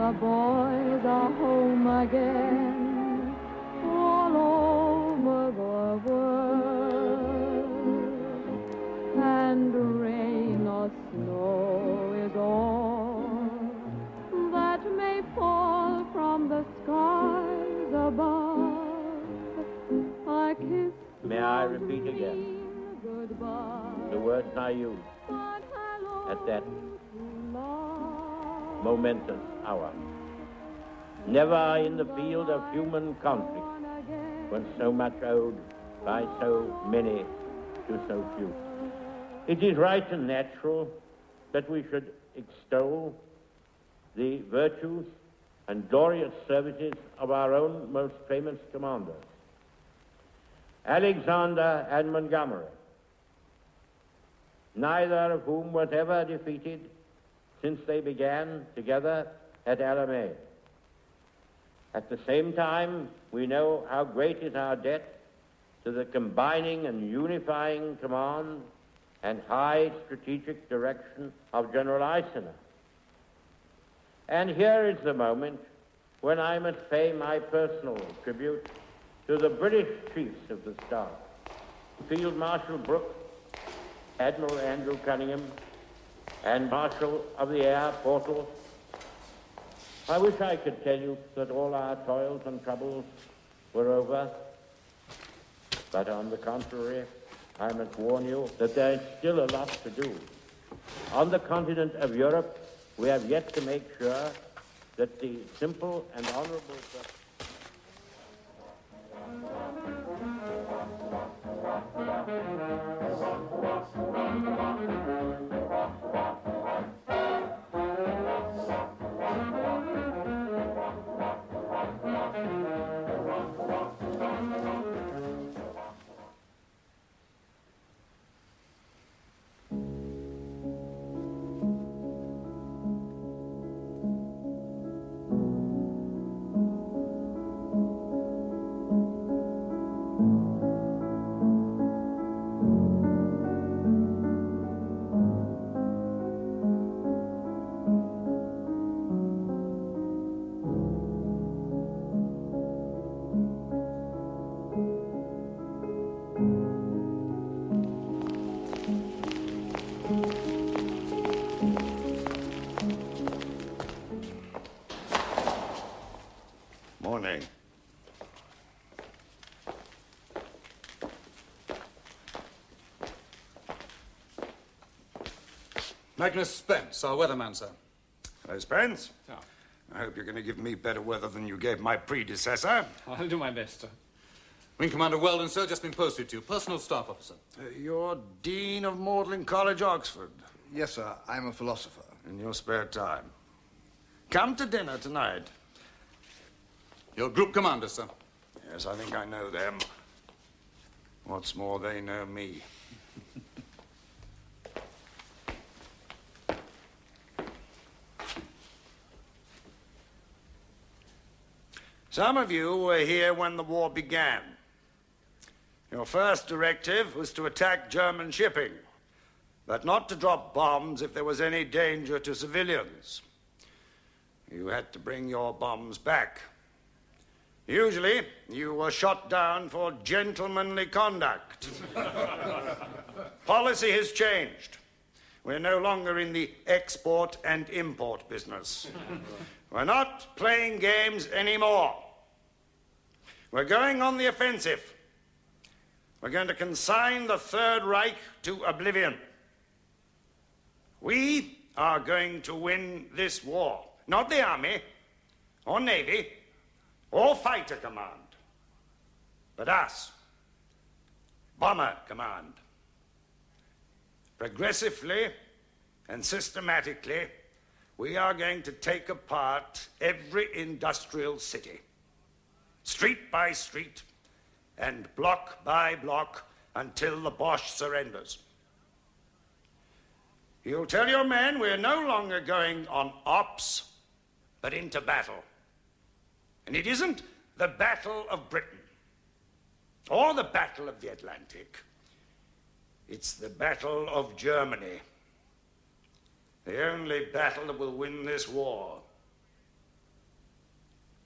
the boys are home again, all over the world, and rain or snow is all that may fall from the skies above. I kiss. May I repeat again the words I used at that momentous hour. Never in the field of human conflict was so much owed by so many to so few. It is right and natural that we should extol the virtues and glorious services of our own most famous commanders, Alexander and Montgomery, neither of whom was ever defeated since they began together at Alamein. At the same time, we know how great is our debt to the combining and unifying command and high strategic direction of General Eisenhower. And here is the moment when I must pay my personal tribute to the British chiefs of the staff, Field Marshal Brooke, Admiral Andrew Cunningham, and Marshal of the Air Portal. I wish I could tell you that all our toils and troubles were over, but on the contrary, I must warn you that there is still a lot to do. On the continent of Europe, we have yet to make sure that the simple and honorable... Morning. Magnus Spence, our weatherman, sir. Hello, Spence. Yeah. I hope you're going to give me better weather than you gave my predecessor. I'll do my best, sir. Wing Commander Weldon, sir, just been posted to you. Personal staff officer. You're Dean of Magdalen College, Oxford. Yes, sir. I'm a philosopher. In your spare time. Come to dinner tonight. Your group commander, sir. Yes, I think I know them. What's more, they know me. Some of you were here when the war began. Your first directive was to attack German shipping, but not to drop bombs if there was any danger to civilians. You had to bring your bombs back. Usually, you were shot down for gentlemanly conduct. Policy has changed. We're no longer in the export and import business. We're not playing games anymore. We're going on the offensive. We're going to consign the Third Reich to oblivion. We are going to win this war. Not the Army, or Navy, or Fighter Command, but us, Bomber Command. Progressively and systematically, we are going to take apart every industrial city, street by street, and block by block until the Boche surrenders. You'll tell your men we're no longer going on ops, but into battle. And it isn't the Battle of Britain or the Battle of the Atlantic. It's the Battle of Germany. The only battle that will win this war.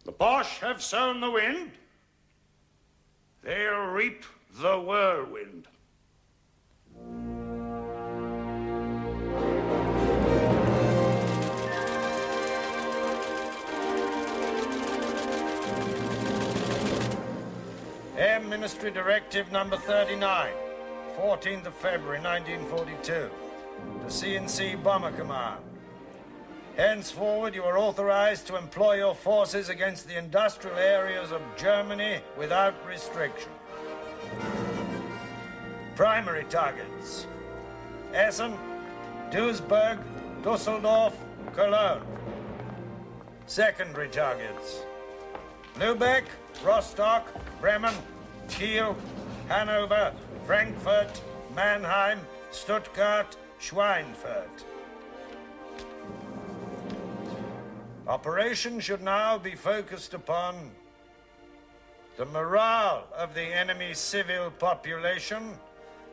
The Boche have sown the wind. They'll reap the whirlwind. Air Ministry Directive number 39, 14th of February 1942, to C&C Bomber Command. Henceforward, you are authorized to employ your forces against the industrial areas of Germany without restriction. Primary targets: Essen, Duisburg, Dusseldorf, Cologne. Secondary targets: Lübeck, Rostock, Bremen, Kiel, Hanover, Frankfurt, Mannheim, Stuttgart, Schweinfurt. Operation should now be focused upon the morale of the enemy civil population,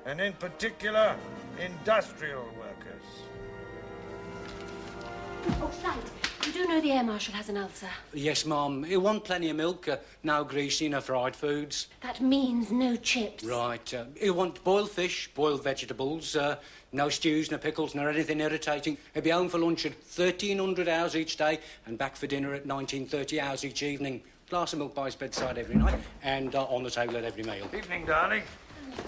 and in particular, industrial workers. Oh, Flight, you do know the Air Marshal has an ulcer? Yes, Mum. He'll want plenty of milk, no greasy, no fried foods. That means no chips. Right. He'll want boiled fish, boiled vegetables, no stews, no pickles, nor anything irritating. He'll be home for lunch at 1300 hours each day and back for dinner at 1930 hours each evening. Glass of milk by his bedside every night and on the table at every meal. Evening, darling.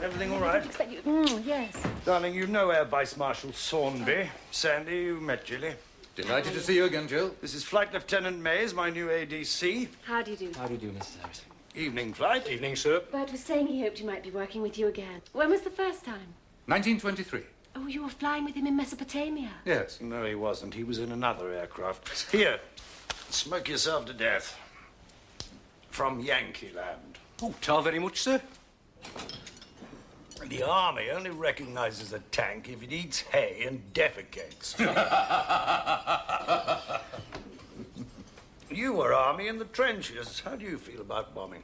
Everything all right? I expect you... yes. Darling, you know Air Vice Marshal Saunby. Sandy, you met Jilly. Delighted to see you again, Jill. This is Flight Lieutenant Mays, my new ADC. How do you do? How do you do, Mrs. Harris? Evening, Flight. Evening, sir. Bert was saying he hoped he might be working with you again. When was the first time? 1923. Oh, you were flying with him in Mesopotamia. Yes. No, he wasn't. He was in another aircraft. Here, smoke yourself to death. From Yankee Land. Oh, tar very much, sir. The Army only recognizes a tank if it eats hay and defecates. You were Army in the trenches. How do you feel about bombing?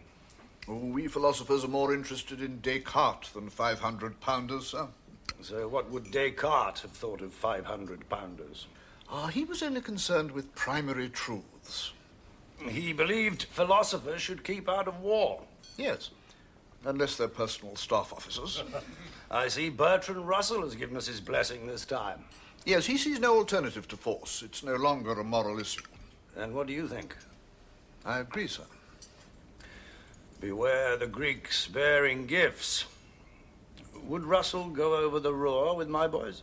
Oh, we philosophers are more interested in Descartes than 500-pounders, sir. So what would Descartes have thought of 500-pounders? He was only concerned with primary truths. He believed philosophers should keep out of war. Yes, unless they're personal staff officers. I see Bertrand Russell has given us his blessing this time. Yes, he sees no alternative to force. It's no longer a moral issue. And what do you think? I agree, sir. Beware the Greeks bearing gifts. Would Russell go over the Ruhr with my boys?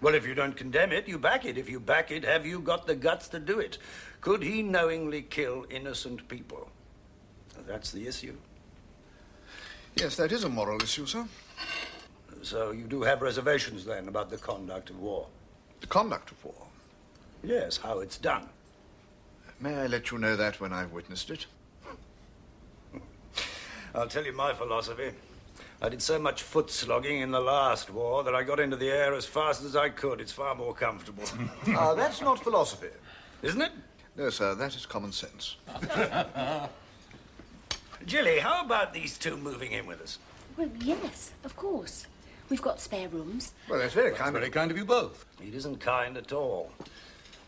Well, if you don't condemn it, you back it. If you back it, have you got the guts to do it? Could he knowingly kill innocent people? That's the issue. Yes, that is a moral issue, sir. So you do have reservations, then, about the conduct of war? The conduct of war? Yes, how it's done. May I let you know that when I've witnessed it? I'll tell you my philosophy. I did so much foot slogging in the last war that I got into the air as fast as I could. It's far more comfortable. That's not philosophy. Isn't it? No, sir, that is common sense. Jilly, how about these two moving in with us? Well, yes, of course. We've got spare rooms. Well, that's very kind of Very kind of you both. It isn't kind at all.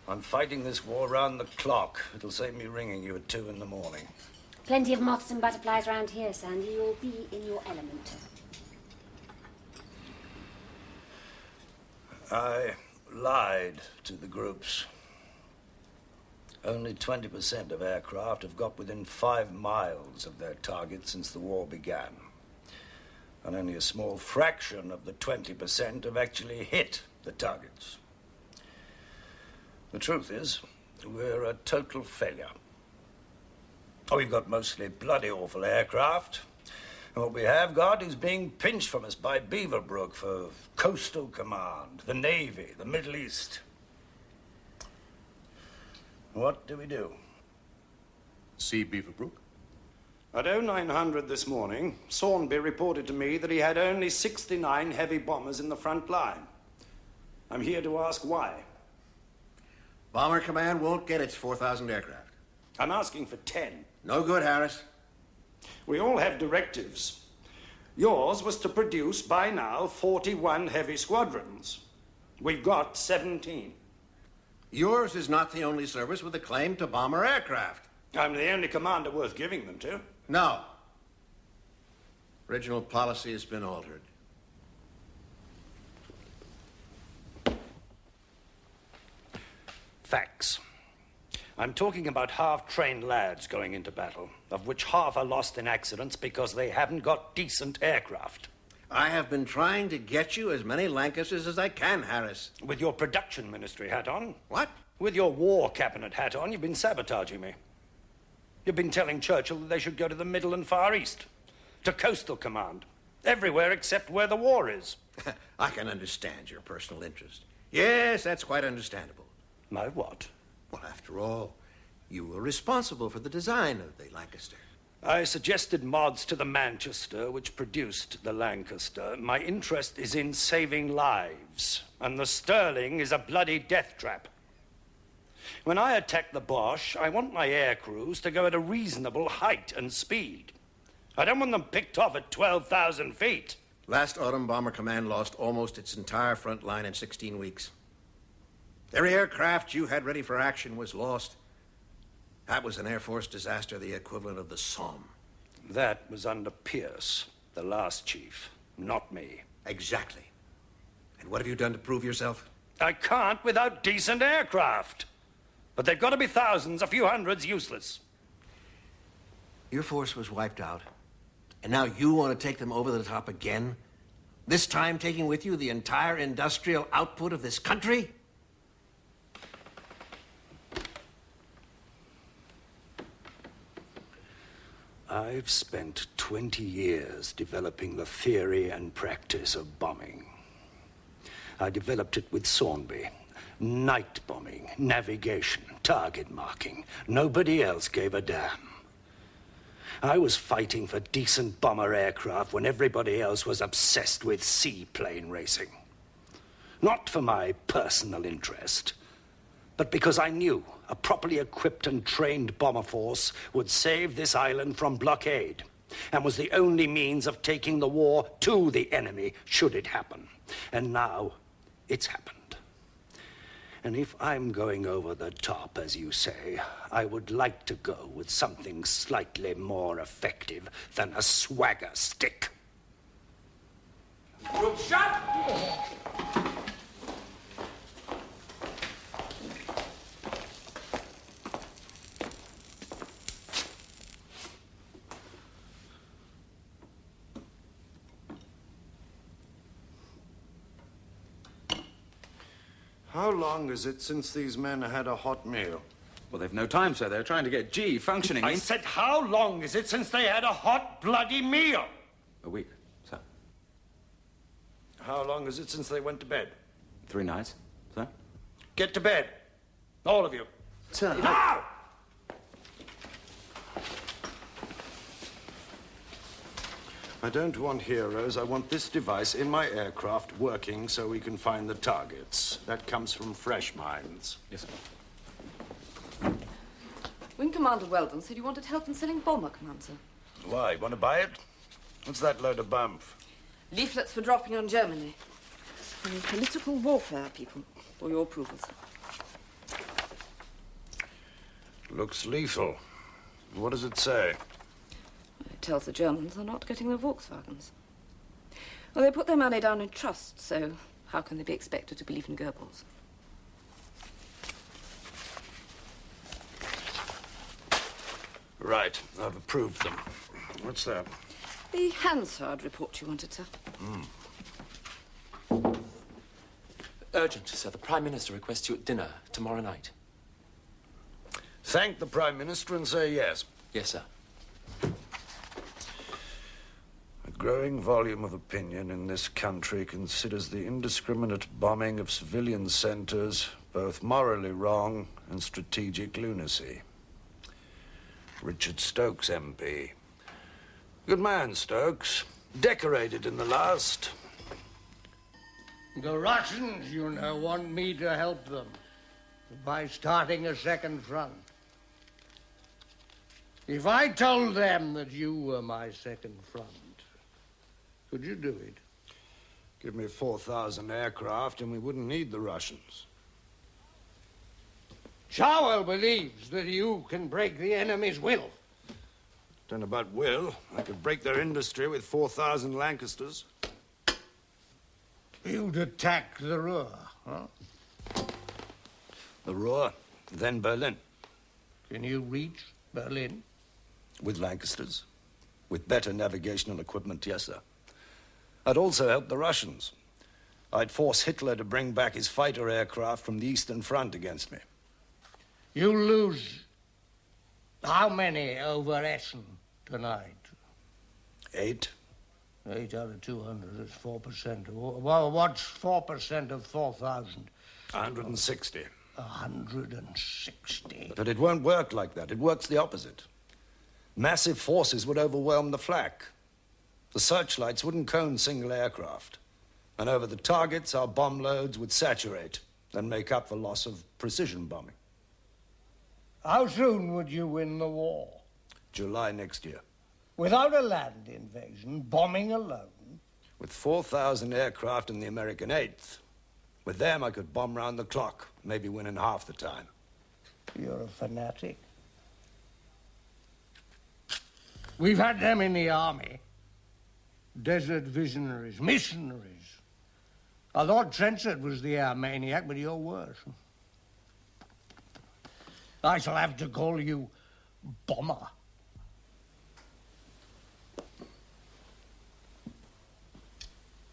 I'm fighting this war round the clock. It'll save me ringing you at 2 in the morning. Plenty of moths and butterflies around here, Sandy. You'll be in your element. I lied to the groups. Only 20% of aircraft have got within 5 miles of their target since the war began. And only a small fraction of the 20% have actually hit the targets. The truth is, we're a total failure. We've got mostly bloody awful aircraft. And what we have got is being pinched from us by Beaverbrook for Coastal Command, the Navy, the Middle East. What do we do? See Beaverbrook? At 0900 this morning, Saunby reported to me that he had only 69 heavy bombers in the front line. I'm here to ask why. Bomber Command won't get its 4,000 aircraft. I'm asking for 10. No good, Harris. We all have directives. Yours was to produce, by now, 41 heavy squadrons. We've got 17. Yours is not the only service with a claim to bomber aircraft. I'm the only commander worth giving them to. No. Original policy has been altered. Facts. I'm talking about half-trained lads going into battle, of which half are lost in accidents because they haven't got decent aircraft. I have been trying to get you as many Lancasters as I can, Harris. With your production ministry hat on. What? With your war cabinet hat on, you've been sabotaging me. You've been telling Churchill that they should go to the Middle and Far East, to Coastal Command, everywhere except where the war is. I can understand your personal interest. Yes, that's quite understandable. My what? Well, after all, you were responsible for the design of the Lancaster. I suggested mods to the Manchester, which produced the Lancaster. My interest is in saving lives, and the Sterling is a bloody death trap. When I attack the Boche, I want my air crews to go at a reasonable height and speed. I don't want them picked off at 12,000 feet. Last autumn, Bomber Command lost almost its entire front line in 16 weeks. Every aircraft you had ready for action was lost. That was an Air Force disaster, the equivalent of the Somme. That was under Pierce, the last chief, not me. Exactly. And what have you done to prove yourself? I can't without decent aircraft. But they've got to be thousands, a few hundreds useless. Your force was wiped out. And now you want to take them over the top again? This time taking with you the entire industrial output of this country? I've spent 20 years developing the theory and practice of bombing. I developed it with Sawnby. Night bombing, navigation, target marking. Nobody else gave a damn. I was fighting for decent bomber aircraft when everybody else was obsessed with seaplane racing. Not for my personal interest, but because I knew a properly equipped and trained bomber force would save this island from blockade and was the only means of taking the war to the enemy should it happen. And now it's happened. And if I'm going over the top, as you say, I would like to go with something slightly more effective than a swagger stick. Group shot! How long is it since these men had a hot meal? Well, they've no time, sir. They're trying to get G functioning. I said, how long is it since they had a hot, bloody meal? A week, sir. How long is it since they went to bed? 3 nights, sir. Get to bed. All of you. Sir, now! I don't want heroes. I want this device in my aircraft working so we can find the targets. That comes from fresh minds. Yes, sir. Wing Commander Weldon said you wanted help in selling Bomber Command, sir. Why? Want to buy it? What's that load of bump? Leaflets for dropping on Germany. And political warfare, people. For your approval, sir. Looks lethal. What does it say? It tells the Germans they're not getting their Volkswagens. Well, they put their money down in trust, so how can they be expected to believe in Goebbels? Right, I've approved them. What's that? The Hansard report you wanted, sir. Urgent, sir. The Prime Minister requests you at dinner tomorrow night. Thank the Prime Minister and say yes. Yes, sir. A growing volume of opinion in this country considers the indiscriminate bombing of civilian centres both morally wrong and strategic lunacy. Richard Stokes, MP. Good man, Stokes. Decorated in the last. The Russians, you know, want me to help them by starting a second front. If I told them that you were my second front, could you do it? Give me 4,000 aircraft and we wouldn't need the Russians. Charwell believes that you can break the enemy's will. Don't know about will. I could break their industry with 4,000 Lancasters. You'd attack the Ruhr, huh? The Ruhr, then Berlin. Can you reach Berlin? With Lancasters. With better navigational equipment, yes, sir. I'd also help the Russians. I'd force Hitler to bring back his fighter aircraft from the Eastern Front against me. You lose how many over Essen tonight? 8. 8 out of 200 is 4%. Well, what's 4% of 4,000? 160. 160. But it won't work like that. It works the opposite. Massive forces would overwhelm the flak. The searchlights wouldn't cone single aircraft. And over the targets, our bomb loads would saturate and make up for loss of precision bombing. How soon would you win the war? July next year. Without a land invasion, bombing alone? With 4,000 aircraft in the American 8th. With them, I could bomb round the clock, maybe win in half the time. You're a fanatic. We've had them in the army. Desert visionaries, missionaries. I thought Trenchard was the air maniac, but you're worse. I shall have to call you Bomber.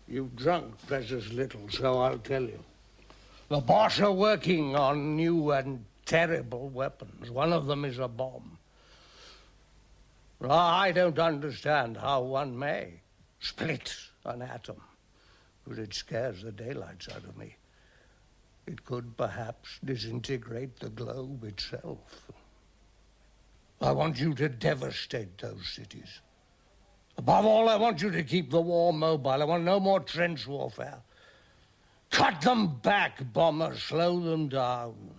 You've drunk precious little, so I'll tell you. The Boche are working on new and terrible weapons. One of them is a bomb. I don't understand how one may split an atom, but it scares the daylights out of me. It could perhaps disintegrate the globe itself. I want you to devastate those cities. Above all, I want you to keep the war mobile. I want no more trench warfare. Cut them back, Bomber. Slow them down.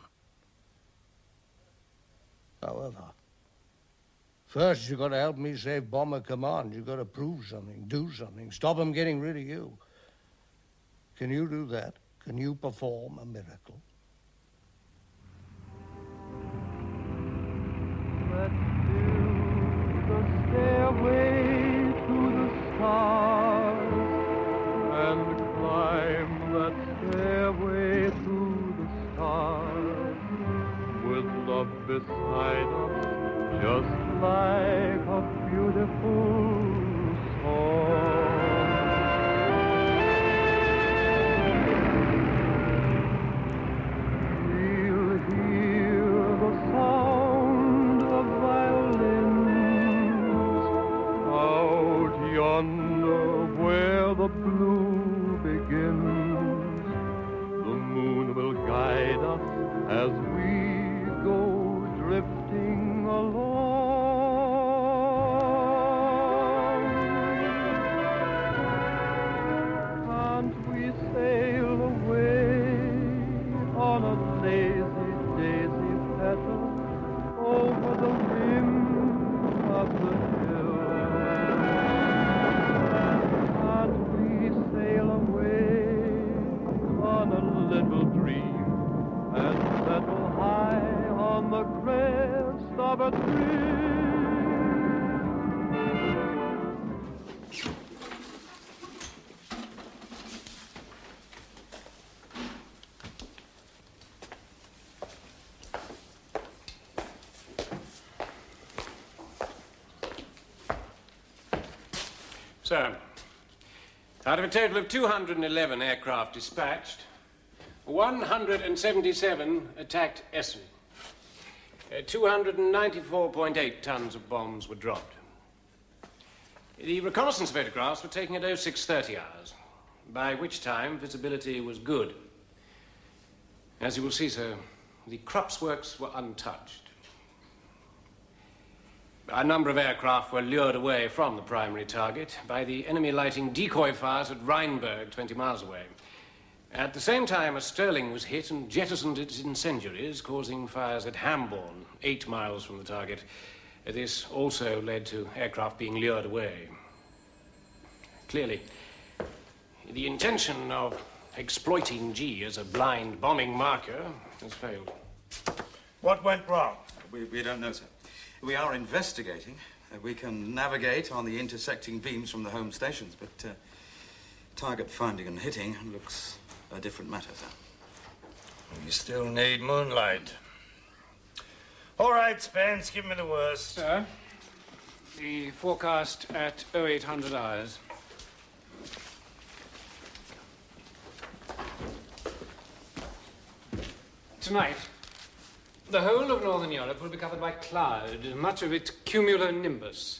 However, first you've got to help me save Bomber Command. You've got to prove something, do something, stop them getting rid of you. Can you do that? Can you perform a miracle? Let's do the stairway to the stars and climb that stairway to the stars with love beside us, just like a beautiful song. Yonder where the blue begins, the moon will guide us as we go drifting along. Can't we sail away on a lazy daisy petal over the rim of the hill? Sail away on a little dream and settle high on the crest of a tree. So, out of a total of 211 aircraft dispatched, 177 attacked Essen. 294.8 tons of bombs were dropped. The reconnaissance photographs were taken at 0630 hours, by which time visibility was good. As you will see, sir, the Krupp's works were untouched. A number of aircraft were lured away from the primary target by the enemy lighting decoy fires at Rheinberg, 20 miles away. At the same time, a Sterling was hit and jettisoned its incendiaries, causing fires at Hamborn, 8 miles from the target. This also led to aircraft being lured away. Clearly, the intention of exploiting G as a blind bombing marker has failed. What went wrong? We don't know, sir. We are investigating. We can navigate on the intersecting beams from the home stations, but target finding and hitting looks a different matter, sir. You still need moonlight. All right, Spence, give me the worst. Sir, the forecast at 0800 hours. Tonight, the whole of northern Europe will be covered by cloud, much of it cumulonimbus.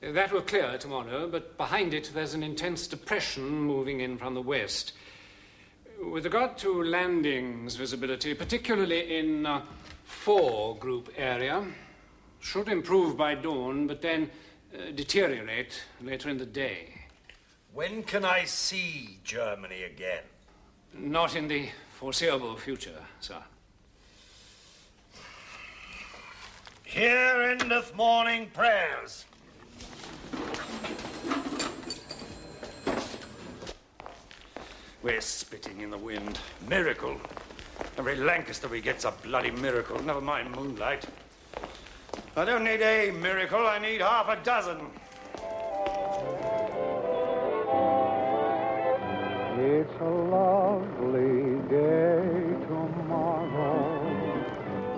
That will clear tomorrow, but behind it there's an intense depression moving in from the west. With regard to landings visibility, particularly in 4 group area, should improve by dawn, but then deteriorate later in the day. When can I see Germany again? Not in the foreseeable future, sir. Here endeth morning prayers. We're spitting in the wind. Miracle. Every Lancaster gets a bloody miracle. Never mind moonlight. I don't need a miracle, I need half a dozen. It's a lovely day tomorrow.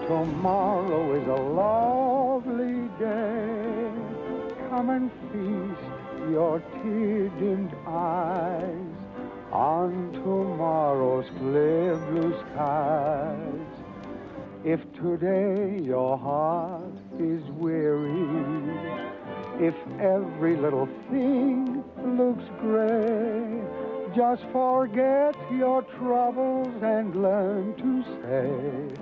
Tomorrow is a lovely day. Come and feast your tear-dimmed eyes on tomorrow's clear blue skies. If today your heart is weary, if every little thing looks gray, just forget your troubles and learn to say,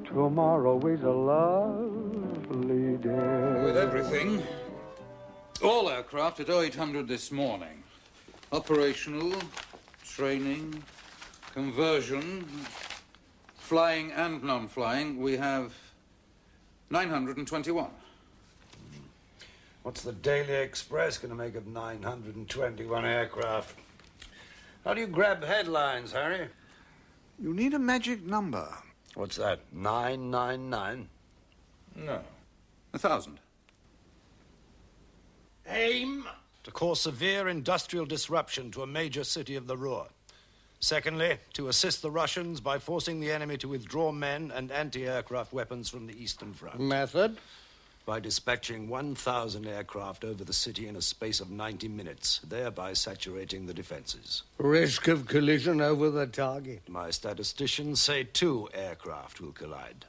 tomorrow is a lovely day. With everything, all aircraft at 0800 this morning. Operational, training, conversion, flying and non-flying, we have 921. What's the Daily Express going to make of 921 aircraft? How do you grab headlines, Harry? You need a magic number. What's that, 999? No. 1,000. Aim to cause severe industrial disruption to a major city of the Ruhr. Secondly, to assist the Russians by forcing the enemy to withdraw men and anti-aircraft weapons from the Eastern Front. Method? By dispatching 1,000 aircraft over the city in a space of 90 minutes, thereby saturating the defenses. Risk of collision over the target. My statisticians say 2 aircraft will collide.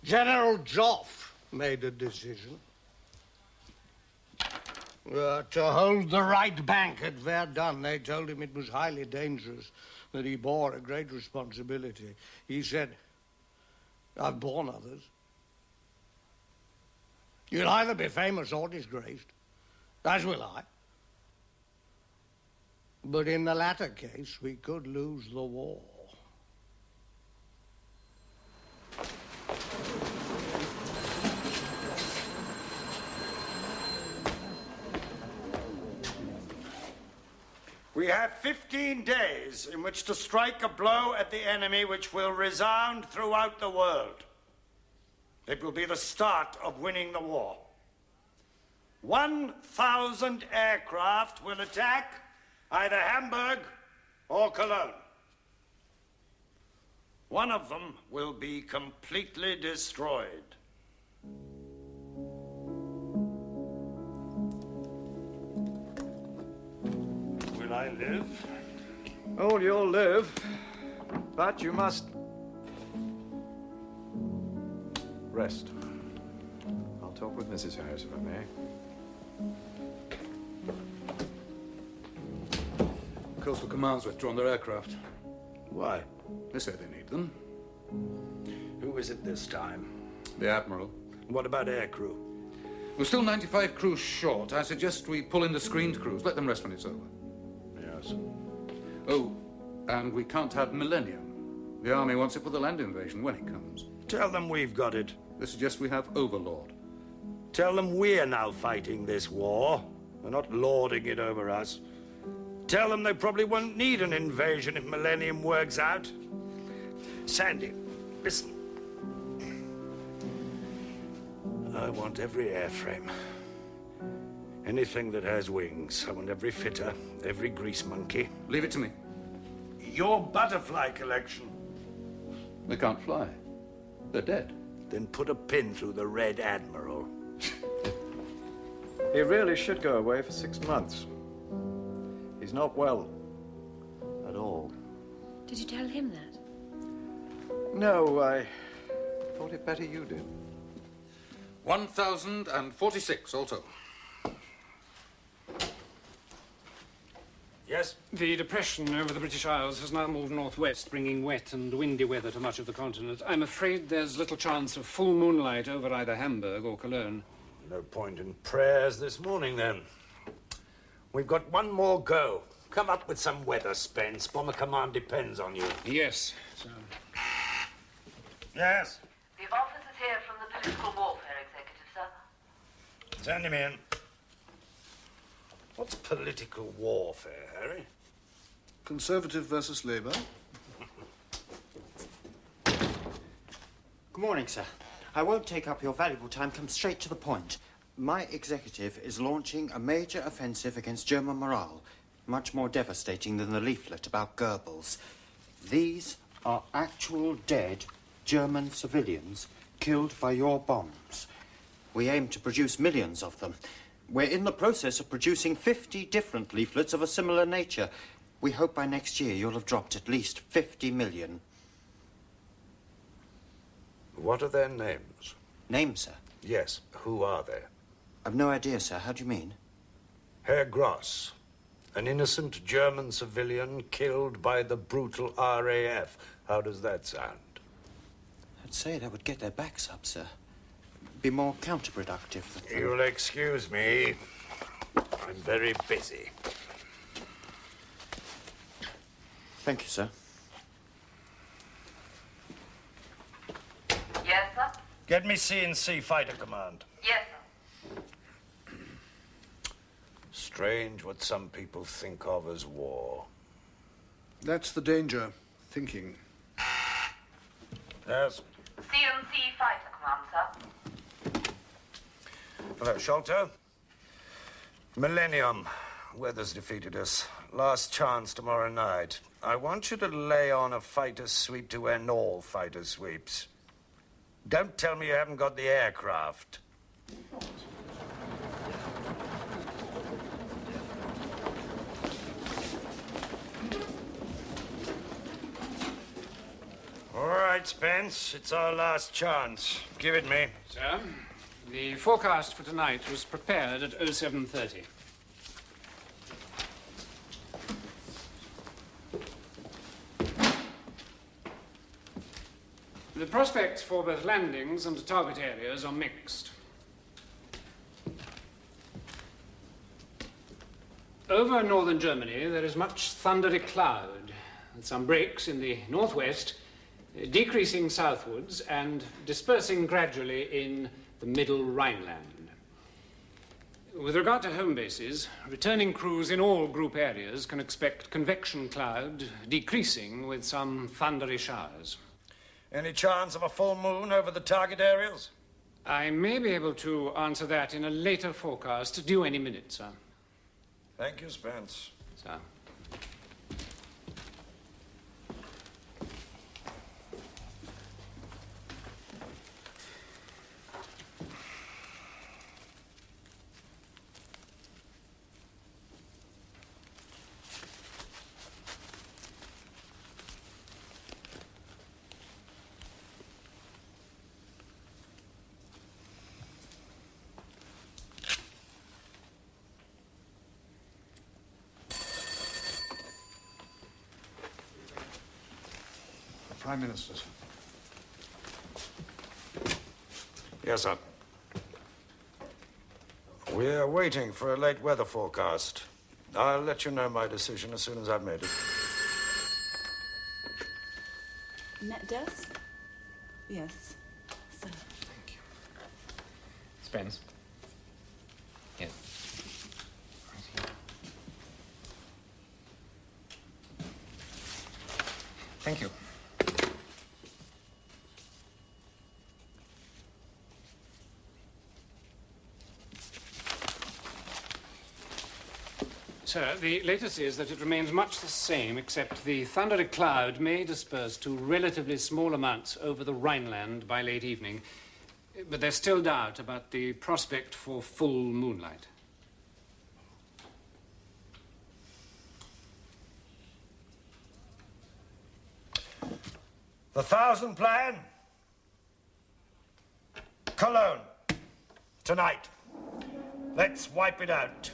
General Joff made a decision. To hold the right bank at Verdun. They told him it was highly dangerous, that he bore a great responsibility. He said, I've borne others. You'll either be famous or disgraced, as will I. But in the latter case, we could lose the war. We have 15 days in which to strike a blow at the enemy which will resound throughout the world. It will be the start of winning the war. 1,000 aircraft will attack either Hamburg or Cologne. One of them will be completely destroyed. Will I live? Oh, you'll live, but you must rest. I'll talk with Mrs. Harris, if I may. Coastal Command's withdrawn their aircraft. Why? They say they need them. Who is it this time? The Admiral. What about aircrew? We're still 95 crews short. I suggest we pull in the screened crews. Let them rest when it's over. Yes. Oh, and we can't have Millennium. The army wants it for the land invasion when it comes. Tell them we've got it. They suggest we have Overlord. Tell them we're now fighting this war. They're not lording it over us. Tell them they probably won't need an invasion if Millennium works out. Sandy, listen. I want every airframe. Anything that has wings. I want every fitter, every grease monkey. Leave it to me. Your butterfly collection. They can't fly. They're dead. Then put a pin through the Red Admiral. He really should go away for 6 months. He's not well. At all. Did you tell him that? No, I thought it better you did. 1,046 all told. Yes? The depression over the British Isles has now moved northwest, bringing wet and windy weather to much of the continent. I'm afraid there's little chance of full moonlight over either Hamburg or Cologne. No point in prayers this morning, then. We've got one more go. Come up with some weather, Spence. Bomber Command depends on you. Yes, sir. Yes? The officers here from the Political Warfare Executive, sir. Send him in. What's political warfare, Harry? Conservative versus Labour. Good morning, sir. I won't take up your valuable time. Come straight to the point. My executive is launching a major offensive against German morale, much more devastating than the leaflet about Goebbels. These are actual dead German civilians killed by your bombs. We aim to produce millions of them. We're in the process of producing 50 different leaflets of a similar nature. We hope by next year you'll have dropped at least 50 million. What are their names? Names, sir? Yes. Who are they? I've no idea, sir. How do you mean? Herr Gross, an innocent German civilian killed by the brutal RAF. How does that sound? I'd say that would get their backs up, sir. Be more counterproductive. You'll excuse me. I'm very busy. Thank you, sir. Yes, sir? Get me C&C Fighter Command. Yes, sir. Strange what some people think of as war. That's the danger. Thinking. Yes? C&C Fighter Command, sir. Hello, Sholto. Millennium. Weather's defeated us. Last chance tomorrow night. I want you to lay on a fighter sweep to end all fighter sweeps. Don't tell me you haven't got the aircraft. All right, Spence. It's our last chance. Give it me. Sir, the forecast for tonight was prepared at 07:30. The prospects for both landings and target areas are mixed. Over northern Germany, there is much thundery cloud, and some breaks in the northwest, decreasing southwards and dispersing gradually in the middle Rhineland. With regard to home bases, returning crews in all group areas can expect convection cloud decreasing with some thundery showers. Any chance of a full moon over the target areas? I may be able to answer that in a later forecast, due any minute, sir. Thank you, Spence. Sir. Prime Minister's. Yes, sir. We're waiting for a late weather forecast. I'll let you know my decision as soon as I've made it. Net desk? Yes, sir. Thank you. Spence? Yes. Thank you. Sir, the latest is that it remains much the same, except the thundery cloud may disperse to relatively small amounts over the Rhineland by late evening. But there's still doubt about the prospect for full moonlight. The 1,000 plan? Cologne. Tonight. Let's wipe it out.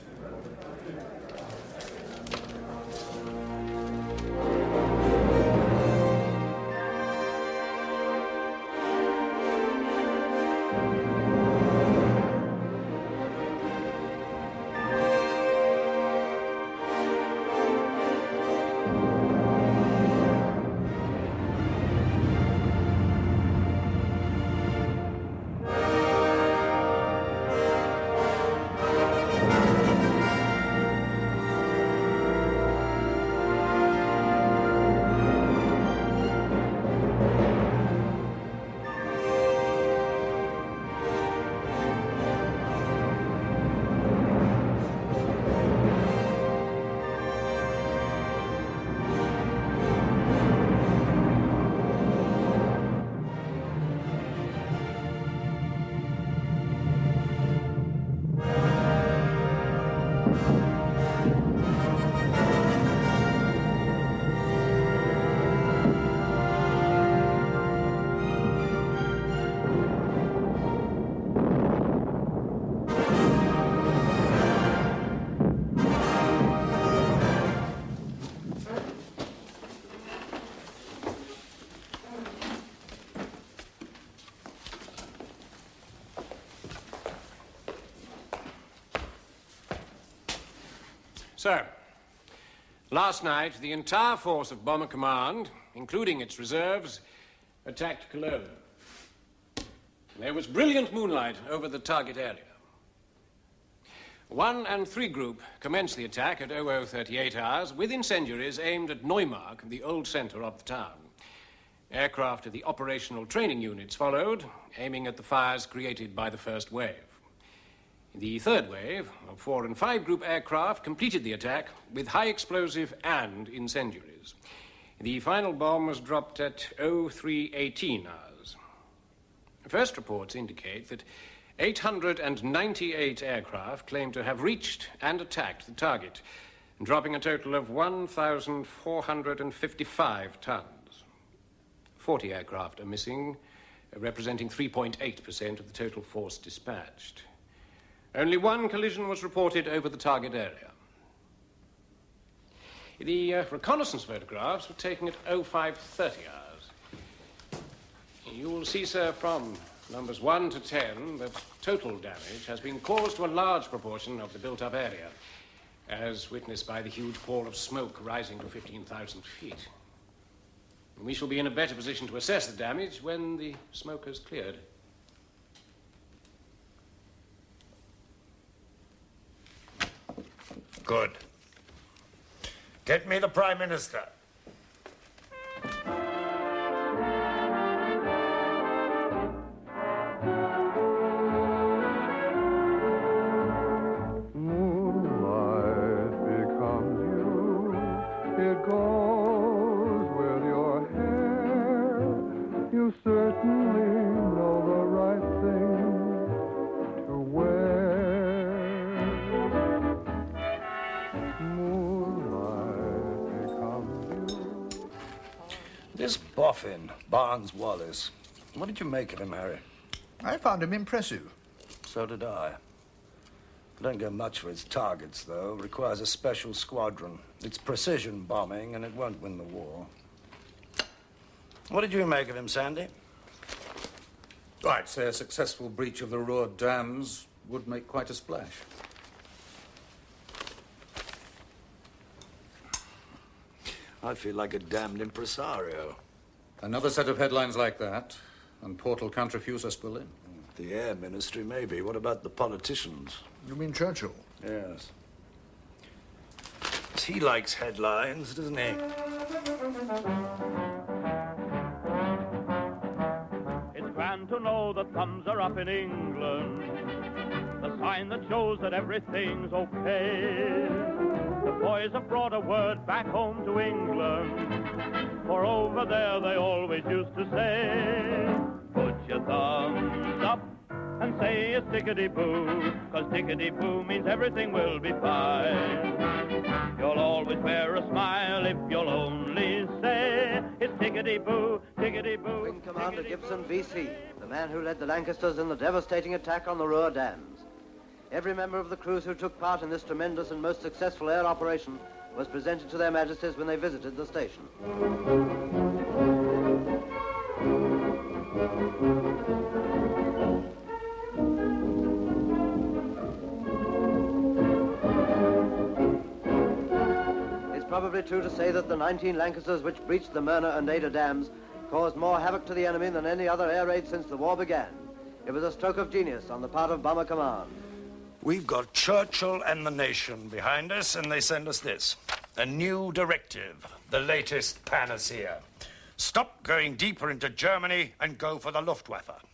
Sir, last night, the entire force of Bomber Command, including its reserves, attacked Cologne. There was brilliant moonlight over the target area. 1 and 3 Group commenced the attack at 0038 hours with incendiaries aimed at Neumark, the old centre of the town. Aircraft of the operational training units followed, aiming at the fires created by the first wave. The third wave of 4 and 5 Group aircraft completed the attack with high explosive and incendiaries. The final bomb was dropped at 0318 hours. First reports indicate that 898 aircraft claim to have reached and attacked the target, dropping a total of 1,455 tons. 40 aircraft are missing, representing 3.8% of the total force dispatched. Only 1 collision was reported over the target area. The reconnaissance photographs were taken at 0530 hours. You will see, sir, from numbers 1 to 10 that total damage has been caused to a large proportion of the built-up area, as witnessed by the huge wall of smoke rising to 15,000 feet. We shall be in a better position to assess the damage when the smoke has cleared. Good. Get me the Prime Minister. Moonlight becomes you, it goes with your hair. You certainly know the right thing to wear. This boffin, Barnes-Wallace, what did you make of him, Harry? I found him impressive. So did I. Don't get much for its targets, though. Requires a special squadron. It's precision bombing, and it won't win the war. What did you make of him, Sandy? I'd say a successful breach of the Ruhr dams would make quite a splash. I feel like a damned impresario. Another set of headlines like that, and Portal can't refuse us Berlin. The Air Ministry, maybe. What about the politicians? You mean Churchill? Yes. He likes headlines, doesn't he? you know the thumbs are up in England, the sign that shows that everything's okay. The boys have brought a word back home to England, for over there they always used to say, put your thumbs up and say it's tickety-boo, 'cause tickety-boo means everything will be fine. You'll always wear a smile if you'll only say it's tickety-boo, tickety-boo. Wing Commander Gibson, VC, the man who led the Lancasters in the devastating attack on the Ruhr dams. Every member of the crews who took part in this tremendous and most successful air operation was presented to their Majesties when they visited the station. It's probably true to say that the 19 Lancasters which breached the Merna and Ada dams caused more havoc to the enemy than any other air raid since the war began. It was a stroke of genius on the part of Bomber Command. We've got Churchill and the nation behind us, and they send us this. A new directive, the latest panacea. Stop going deeper into Germany and go for the Luftwaffe.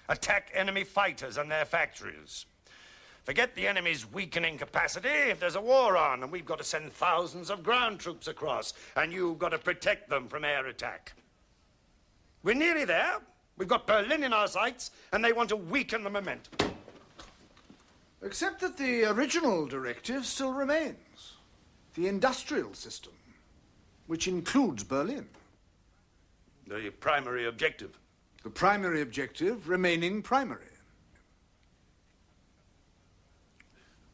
Attack enemy fighters and their factories. Forget the enemy's weakening capacity if there's a war on, and we've got to send thousands of ground troops across, and you've got to protect them from air attack. We're nearly there. We've got Berlin in our sights, and they want to weaken the momentum. Except that the original directive still remains. The industrial system, which includes Berlin. The primary objective. The primary objective remaining primary.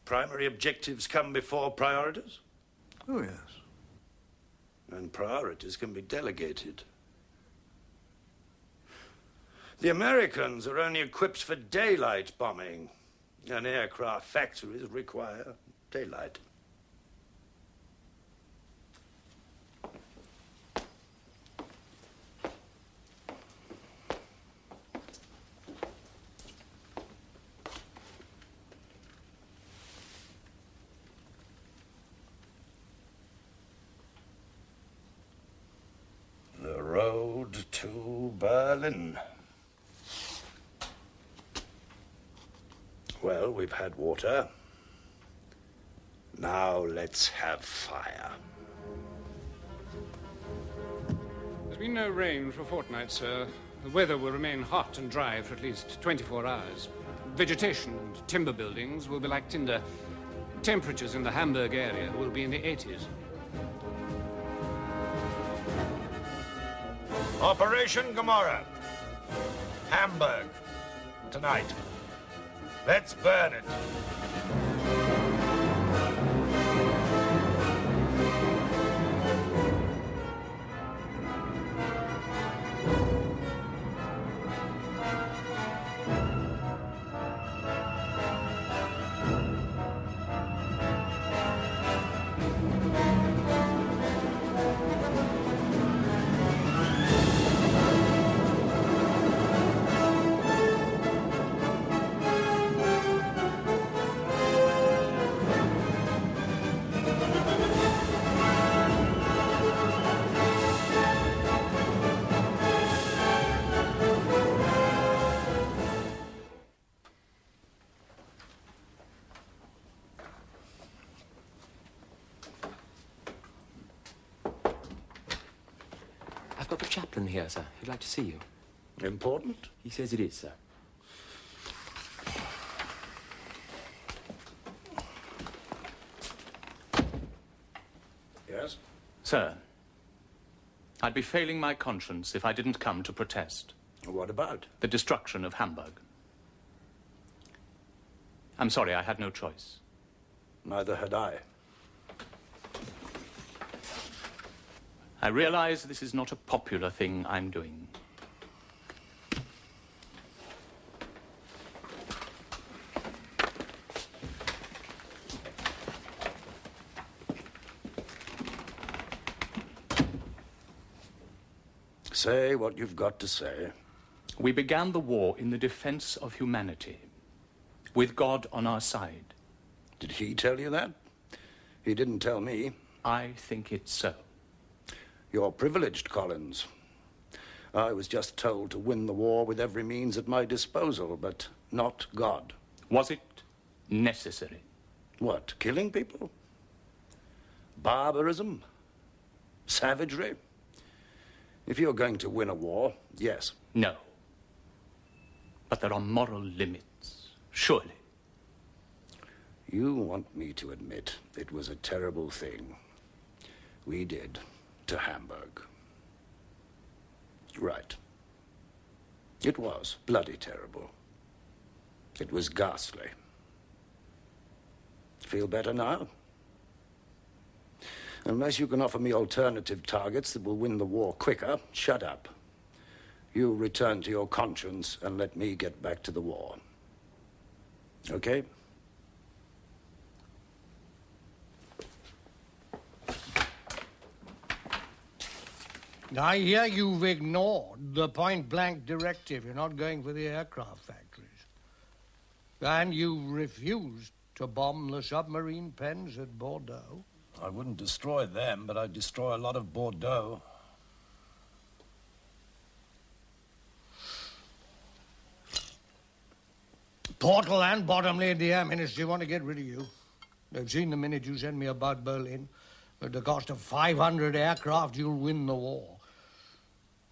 Primary objectives come before priorities? Oh, yes. And priorities can be delegated. The Americans are only equipped for daylight bombing, and aircraft factories require daylight. The road to Berlin. Well, we've had water. Now let's have fire. There's been no rain for a fortnight, sir. The weather will remain hot and dry for at least 24 hours. Vegetation and timber buildings will be like tinder. Temperatures in the Hamburg area will be in the 80s. Operation Gomorrah. Hamburg. Tonight. Let's burn it. I've got the chaplain here, sir. He'd like to see you. Important? He says it is, sir. Yes? Sir, I'd be failing my conscience if I didn't come to protest. What about? The destruction of Hamburg. I'm sorry, I had no choice. Neither had I. I realize this is not a popular thing I'm doing. Say what you've got to say. We began the war in the defense of humanity, with God on our side. Did he tell you that? He didn't tell me. I think it's so. You're privileged, Collins. I was just told to win the war with every means at my disposal, but not God. Was it necessary? What, killing people? Barbarism? Savagery? If you're going to win a war, yes. No. But there are moral limits, surely. You want me to admit it was a terrible thing we did to Hamburg. Right. It was bloody terrible. It was ghastly. Feel better now? Unless you can offer me alternative targets that will win the war quicker, shut up. You return to your conscience and let me get back to the war. Okay? I hear you've ignored the point-blank directive. You're not going for the aircraft factories. And you refused to bomb the submarine pens at Bordeaux. I wouldn't destroy them, but I'd destroy a lot of Bordeaux. Portal and Bottomley at the Air Ministry want to get rid of you. They've seen the minute you send me about Berlin. At the cost of 500 aircraft, you'll win the war.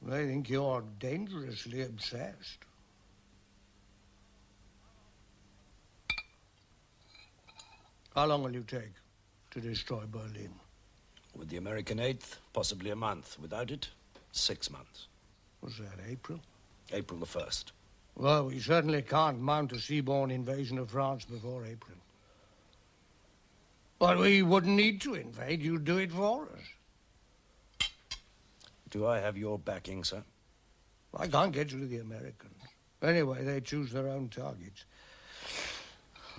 They think you're dangerously obsessed. How long will you take to destroy Berlin? With the American 8th, possibly a month. Without it, 6 months. Was that April? April the 1st. Well, we certainly can't mount a seaborne invasion of France before April. But we wouldn't need to invade. You'd do it for us. Do I have your backing, sir? I can't get you to the Americans. Anyway, they choose their own targets.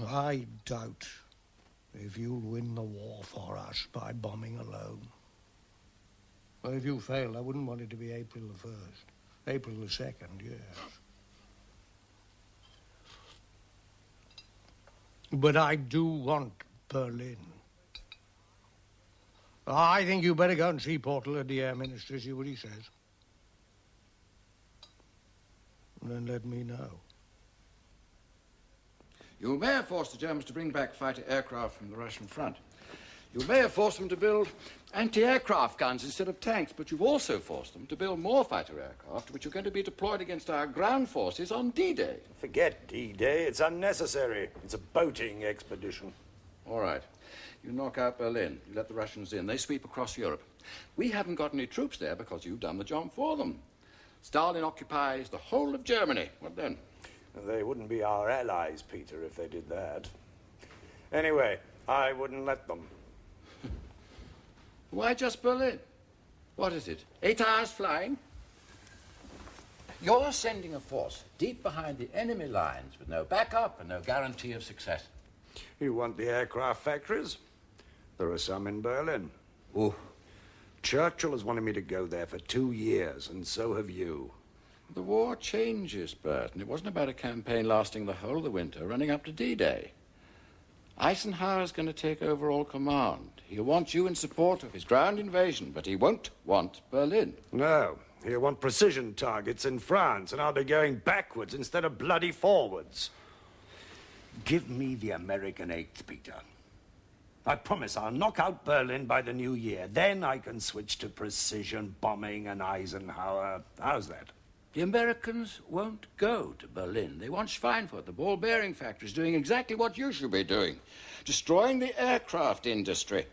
I doubt if you'll win the war for us by bombing alone. Well, if you fail, I wouldn't want it to be April the 1st. April the 2nd, yes. But I do want Berlin. I think you better go and see Portal at the Air Ministry, see what he says. And then let me know. You may have forced the Germans to bring back fighter aircraft from the Russian front. You may have forced them to build anti-aircraft guns instead of tanks, but you've also forced them to build more fighter aircraft, which are going to be deployed against our ground forces on D-Day. Forget D-Day. It's unnecessary. It's a boating expedition. All right. You knock out Berlin. You let the Russians in. They sweep across Europe. We haven't got any troops there because you've done the job for them. Stalin occupies the whole of Germany. What then? They wouldn't be our allies, Peter, if they did that. Anyway, I wouldn't let them. Why just Berlin? What is it? 8 hours flying? You're sending a force deep behind the enemy lines with no backup and no guarantee of success. You want the aircraft factories? There are some in Berlin. Oh. Churchill has wanted me to go there for 2 years, and so have you. The war changes, Bert, and it wasn't about a campaign lasting the whole of the winter, running up to D-Day. Eisenhower's going to take over all command. He'll want you in support of his ground invasion, but he won't want Berlin. No, he'll want precision targets in France, and I'll be going backwards instead of bloody forwards. Give me the American 8th, Peter. I promise I'll knock out Berlin by the new year. Then I can switch to precision bombing and Eisenhower. How's that? The Americans won't go to Berlin. They want Schweinfurt, the ball bearing factories, doing exactly what you should be doing, destroying the aircraft industry.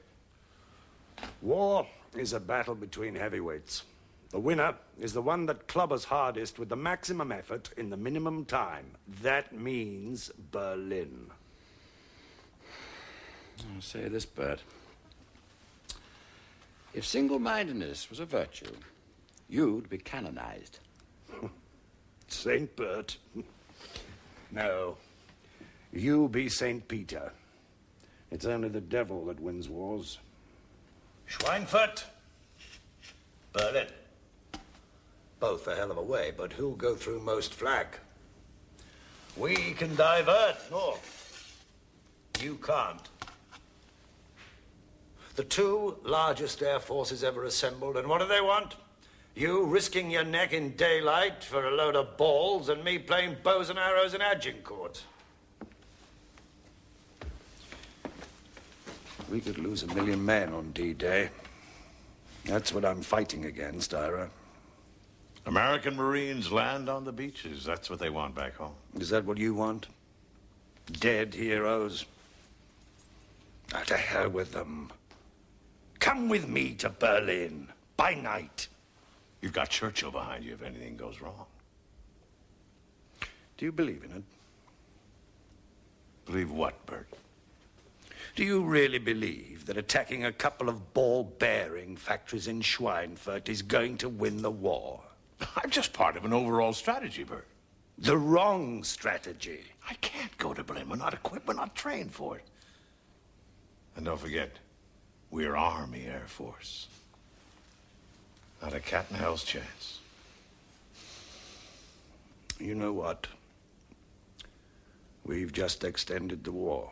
War is a battle between heavyweights. The winner is the one that clubbers hardest with the maximum effort in the minimum time. That means Berlin. I'll say this, Bert. If single-mindedness was a virtue, you'd be canonized. Saint Bert. No. You be Saint Peter. It's only the devil that wins wars. Schweinfurt. Berlin. Both a hell of a way, but who'll go through most flak? We can divert north. You can't. The 2 largest air forces ever assembled, and what do they want? You risking your neck in daylight for a load of balls and me playing bows and arrows in Agincourt. We could lose 1 million men on D-Day. That's what I'm fighting against, Ira. American Marines land on the beaches. That's what they want back home. Is that what you want? Dead heroes? Ah, to hell with them. Come with me to Berlin, by night. You've got Churchill behind you if anything goes wrong. Do you believe in it? Believe what, Bert? Do you really believe that attacking a couple of ball-bearing factories in Schweinfurt is going to win the war? I'm just part of an overall strategy, Bert. The wrong strategy. I can't go to Berlin. We're not equipped. We're not trained for it. And don't forget, we're Army Air Force. Not a cat in hell's chance. You know what? We've just extended the war.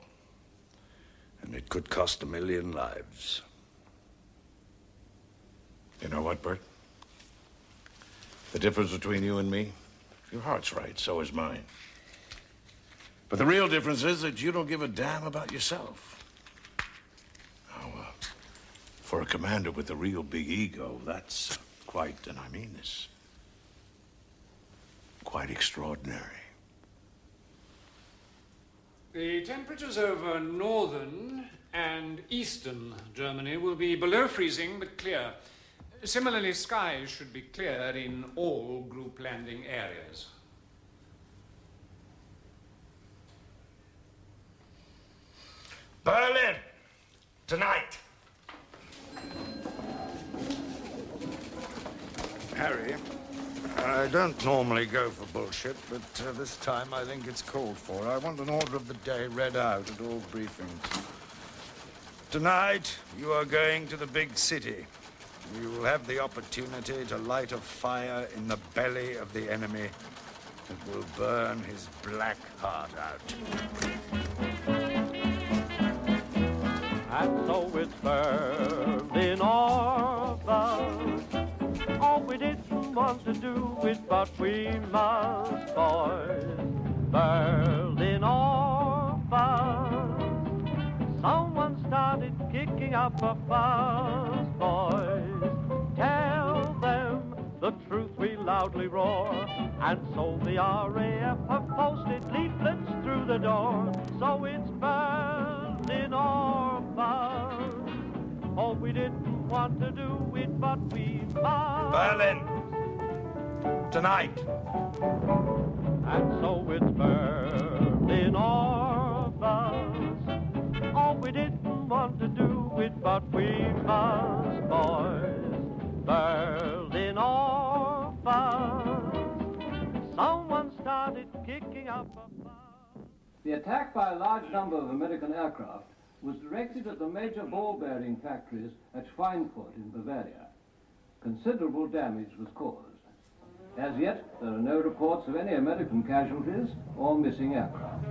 And it could cost 1 million lives. You know what, Bert? The difference between you and me, your heart's right, so is mine. But the real difference is that you don't give a damn about yourself. Now, for a commander with a real big ego, that's quite, and I mean this, quite extraordinary. The temperatures over northern and eastern Germany will be below freezing but clear. Similarly, skies should be clear in all group landing areas. Berlin! Tonight! Harry, I don't normally go for bullshit, but this time I think it's called for. I want an order of the day read out at all briefings. Tonight, you are going to the big city. You will have the opportunity to light a fire in the belly of the enemy that will burn his black heart out. And so it's Berlin or bust. Oh, we didn't want to do it, but we must, boys. Berlin or bust. Someone started kicking up a fuss, boys. Tell them the truth, we loudly roar. And so the RAF have posted leaflets through the door. So it's Berlin or bust. Oh, we didn't want to do it, but we must. Berlin! Tonight! And so it's Berlin or bust. Oh, we didn't want to do it, but we must, boys. Berlin or bust. Someone started kicking up a fuss. The attack by a large number of American aircraft was directed at the major ball-bearing factories at Schweinfurt in Bavaria. Considerable damage was caused. As yet, there are no reports of any American casualties or missing aircraft.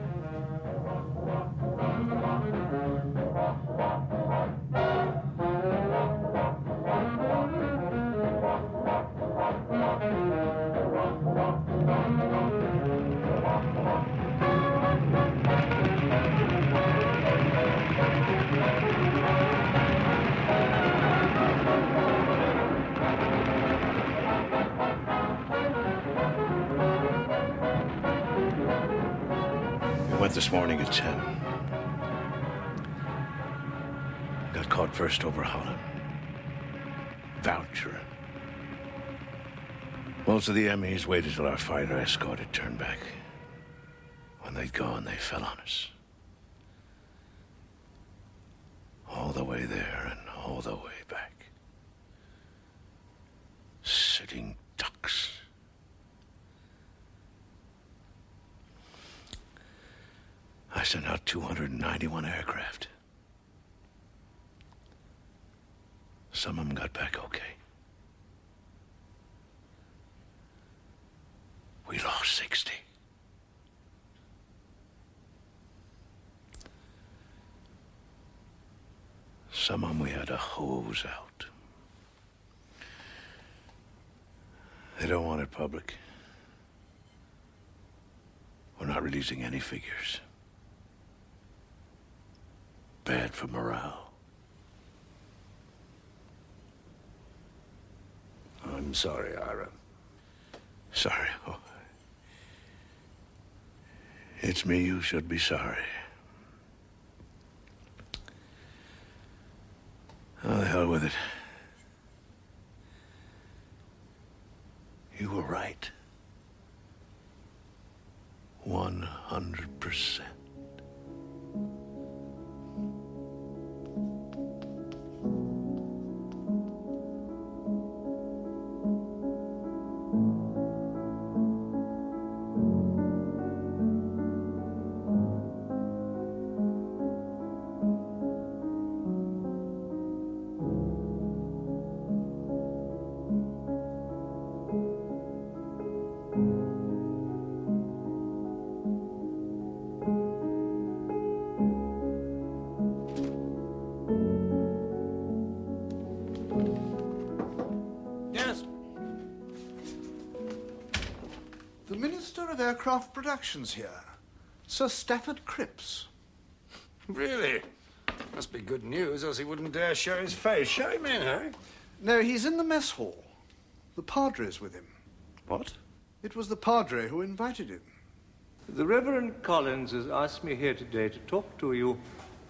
Went this morning at 10. Got caught first over Holland. Voucher. Most of the MEs waited till our fighter escort had turned back. When they'd gone, they fell on us. All the way there and all the way back. Sitting ducks. I sent out 291 aircraft. Some of them got back okay. We lost 60. Some of them we had to hose out. They don't want it public. We're not releasing any figures. Bad for morale. I'm sorry, Ira. Sorry. Oh. It's me who should be sorry. Oh, the hell with it. You were right. 100%. Aircraft Productions here. Sir Stafford Cripps. Really? Must be good news, else he wouldn't dare show his face. Show him in, Harry. No, he's in the mess hall. The Padre's with him. What? It was the Padre who invited him. The Reverend Collins has asked me here today to talk to you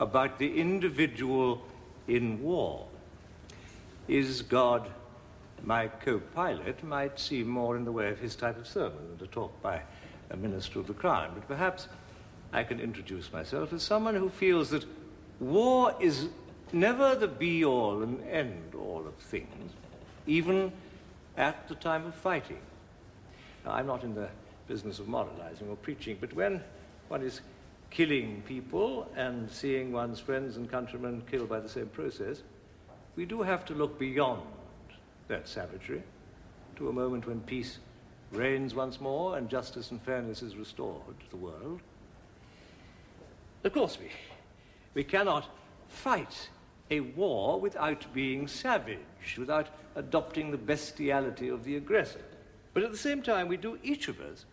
about the individual in war. Is God my co-pilot might seem more in the way of his type of sermon than to talk by a minister of the crown, but perhaps I can introduce myself as someone who feels that war is never the be-all and end-all of things, even at the time of fighting. Now, I'm not in the business of moralizing or preaching, but when one is killing people and seeing one's friends and countrymen killed by the same process, we do have to look beyond that savagery to a moment when peace reigns once more and justice and fairness is restored to the world. Of course, we cannot fight a war without being savage, without adopting the bestiality of the aggressor. But at the same time, we do, each of us,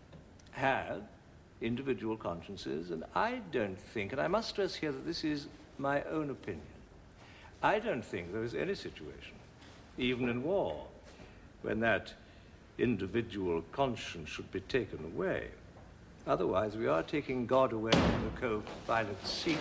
have individual consciences, and I don't think, and I must stress here that this is my own opinion, I don't think there is any situation, even in war, when that individual conscience should be taken away. Otherwise, we are taking God away from the co-pilot's seat.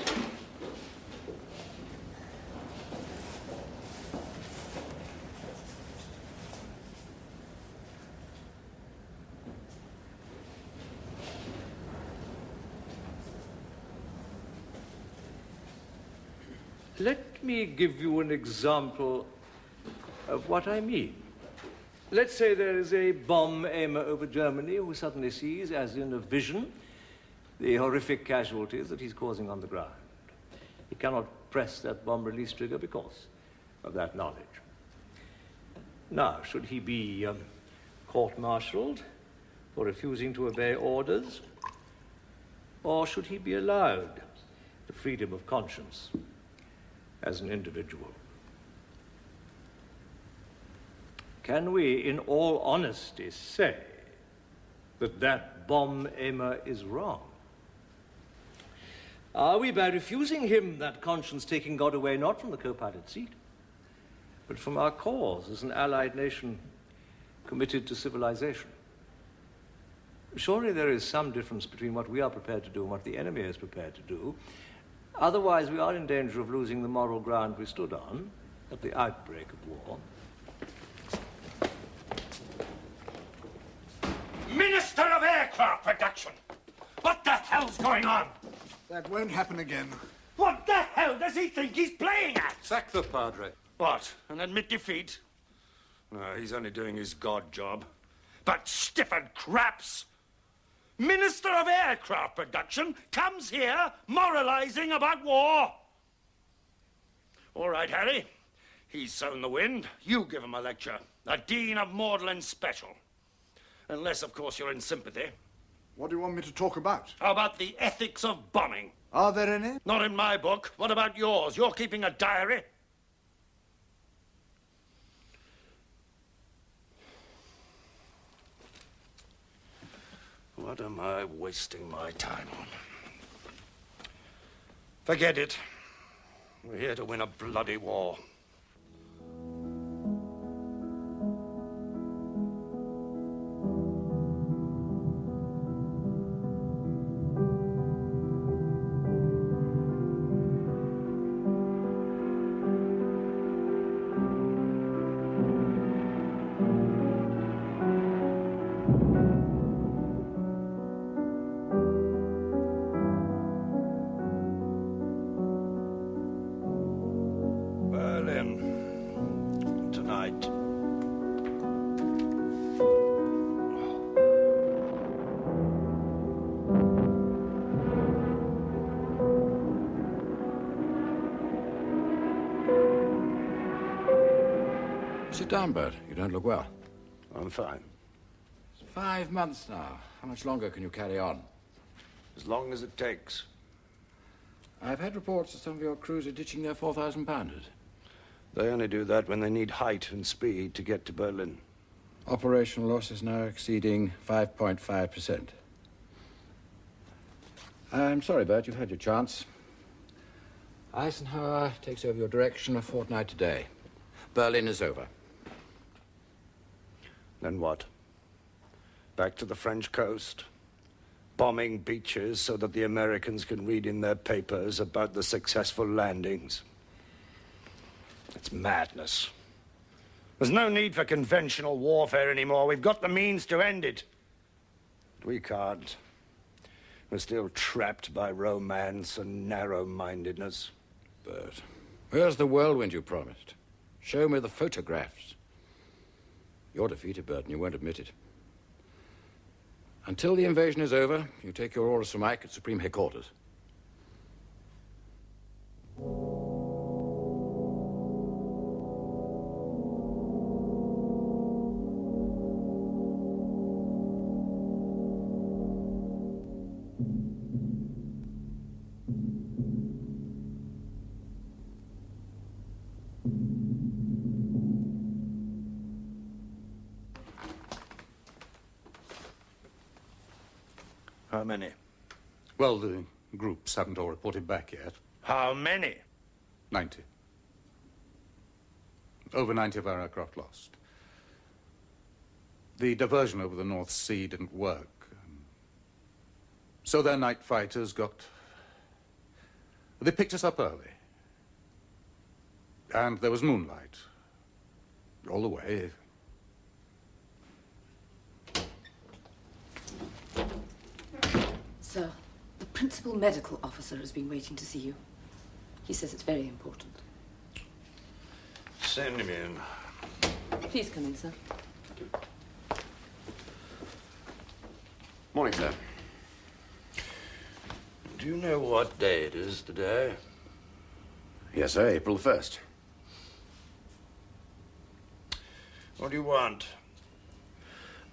Let me give you an example of what I mean. Let's say there is a bomb aimer over Germany who suddenly sees, as in a vision, the horrific casualties that he's causing on the ground. He cannot press that bomb release trigger because of that knowledge. Now, should he be court-martialed for refusing to obey orders, or should he be allowed the freedom of conscience as an individual? Can we, in all honesty, say that that bomb aimer is wrong? Are we, by refusing him that conscience, taking God away not from the co-pilot seat, but from our cause as an allied nation committed to civilization? Surely there is some difference between what we are prepared to do and what the enemy is prepared to do. Otherwise, we are in danger of losing the moral ground we stood on at the outbreak of war. Minister of Aircraft Production! What the hell's going on? That won't happen again. What the hell does he think he's playing at? Sack the Padre. What, and admit defeat? No, he's only doing his God job. But stiffened craps! Minister of Aircraft Production comes here moralizing about war. All right, Harry. He's sown the wind. You give him a lecture. A Dean of Magdalen Special. Unless, of course, you're in sympathy. What do you want me to talk about? How about the ethics of bombing? Are there any? Not in my book. What about yours? You're keeping a diary. What am I wasting my time on? Forget it. We're here to win a bloody war. Tonight. Sit down, Bert. You don't look well. I'm fine. It's 5 months now. How much longer can you carry on? As long as it takes. I've had reports that some of your crews are ditching their 4,000-pounders. They only do that when they need height and speed to get to Berlin. Operational losses now exceeding 5.5%. I'm sorry, Bert, you've had your chance. Eisenhower takes over your direction a fortnight today. Berlin is over. Then what? Back to the French coast? Bombing beaches so that the Americans can read in their papers about the successful landings? It's madness. There's no need for conventional warfare anymore. We've got the means to end it. But we can't. We're still trapped by romance and narrow-mindedness. Bert, where's the whirlwind you promised? Show me the photographs. You're defeated, Bert, and you won't admit it. Until the invasion is over, you take your orders from Ike at Supreme Headquarters. How many? Well, the groups haven't all reported back yet. How many? 90. Over 90 of our aircraft lost. The diversion over the North Sea didn't work. So their night fighters got... They picked us up early. And there was moonlight. All the way. Sir, the principal medical officer has been waiting to see you. He says it's very important. Send him in. Please come in, sir. Morning, sir. Do you know what day it is today? Yes, sir, April 1st. What do you want?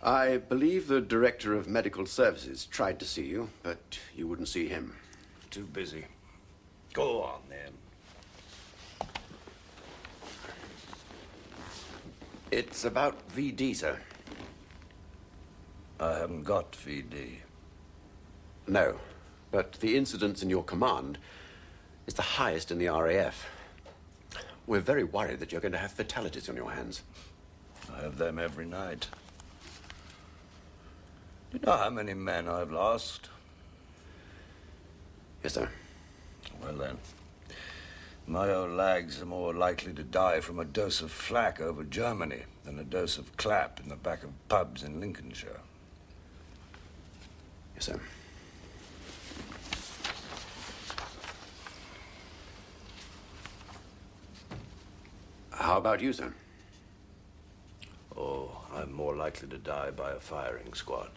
I believe the Director of Medical Services tried to see you, but you wouldn't see him. Too busy. Go on, then. It's about VD, sir. I haven't got VD. No, but the incidence in your command is the highest in the RAF. We're very worried that you're going to have fatalities on your hands. I have them every night. Do you know how many men I've lost? Yes, sir. Well, then. My old lags are more likely to die from a dose of flak over Germany than a dose of clap in the back of pubs in Lincolnshire. Yes, sir. How about you, sir? Oh, I'm more likely to die by a firing squad.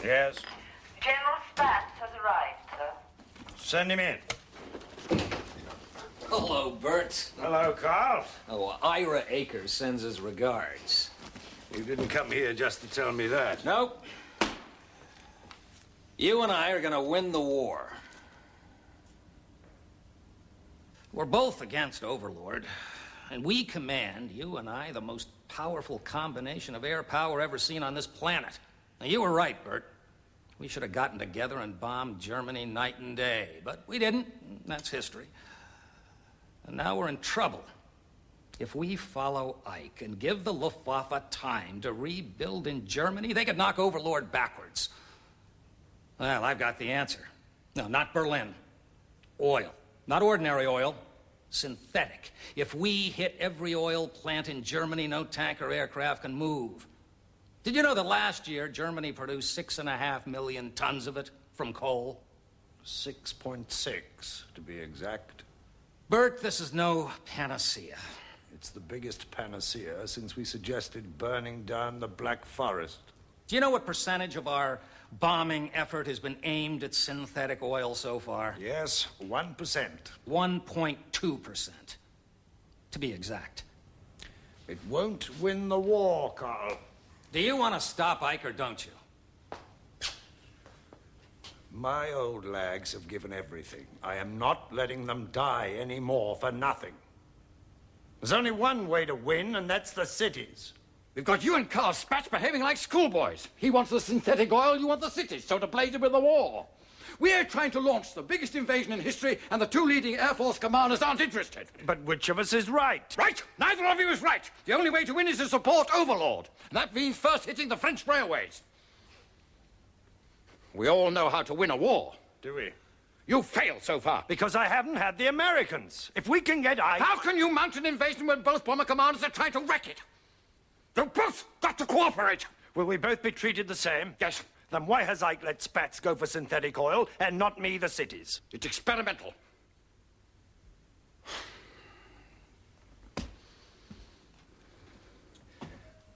Yes? General Spatz has arrived, sir. Send him in. Hello, Bert. Hello, Carl. Oh, Ira Akers sends his regards. You didn't come here just to tell me that. Nope. You and I are gonna win the war. We're both against Overlord, And we command, you and I, the most powerful combination of air power ever seen on this planet. Now, you were right, Bert. We should have gotten together and bombed Germany night and day. But we didn't. That's history. And now we're in trouble. If we follow Ike and give the Luftwaffe time to rebuild in Germany, they could knock Overlord backwards. Well, I've got the answer. No, not Berlin. Oil. Not ordinary oil. Synthetic. If we hit every oil plant in Germany, no tanker aircraft can move. Did you know that last year Germany produced 6.5 million tons of it from coal? 6.6, to be exact. Bert, this is no panacea. It's the biggest panacea since we suggested burning down the Black Forest. Do you know what percentage of our bombing effort has been aimed at synthetic oil so far? Yes, 1%. 1.2%, to be exact. It won't win the war, Carl. Do you want to stop Ike or don't you? My old lags have given everything. I am not letting them die anymore for nothing. There's only one way to win, and that's the cities. We've got you and Carl Spatz behaving like schoolboys. He wants the synthetic oil, you want the cities, so to play to win the war. We're trying to launch the biggest invasion in history, and the two leading Air Force commanders aren't interested. But which of us is right? Right! Neither of you is right. The only way to win is to support Overlord. And that means first hitting the French railways. We all know how to win a war. Do we? You've failed so far. Because I haven't had the Americans. If we can get Ike... How can you mount an invasion when both bomber commanders are trying to wreck it? You've both got to cooperate. Will we both be treated the same? Yes. Then why has Ike let Spatz go for synthetic oil and not me, the cities? It's experimental.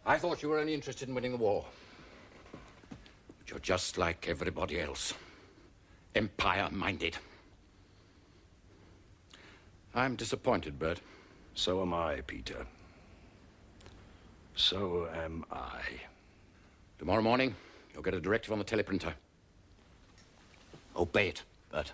I thought you were only interested in winning the war. But you're just like everybody else. Empire-minded. I'm disappointed, Bert. So am I, Peter. So am I. Tomorrow morning, you'll get a directive on the teleprinter. Obey it, Bert.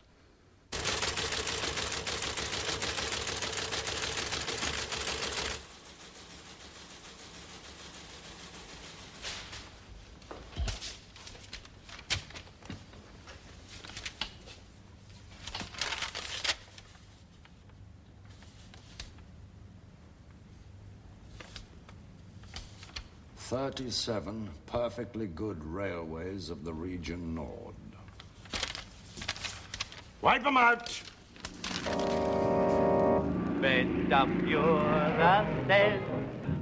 "37 perfectly good railways of the region Nord." Wipe them out! Wenn der Führer says,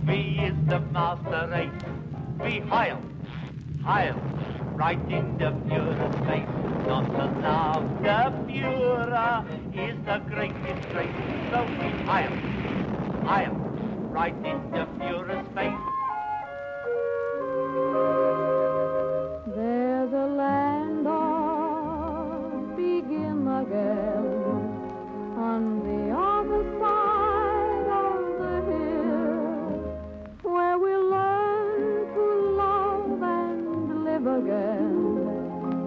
wie ist der Master Race? Wie heil, heil, right in the Führer's face. Not to love the Führer is the greatest grace. So we heil, heil, right in the Führer's face. There's a land of begin again on the other side of the hill, where we'll learn to love and live again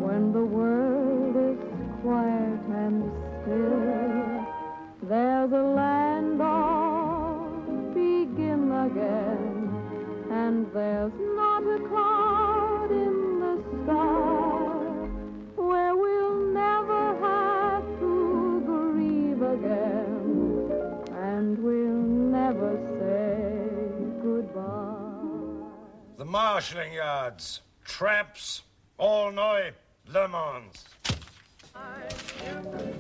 when the world is quiet and still. There's a land of begin again, and there's not a cloud in the sky, where we'll never have to grieve again, and we'll never say goodbye. The marshalling yards, traps, all neu, Le Mans.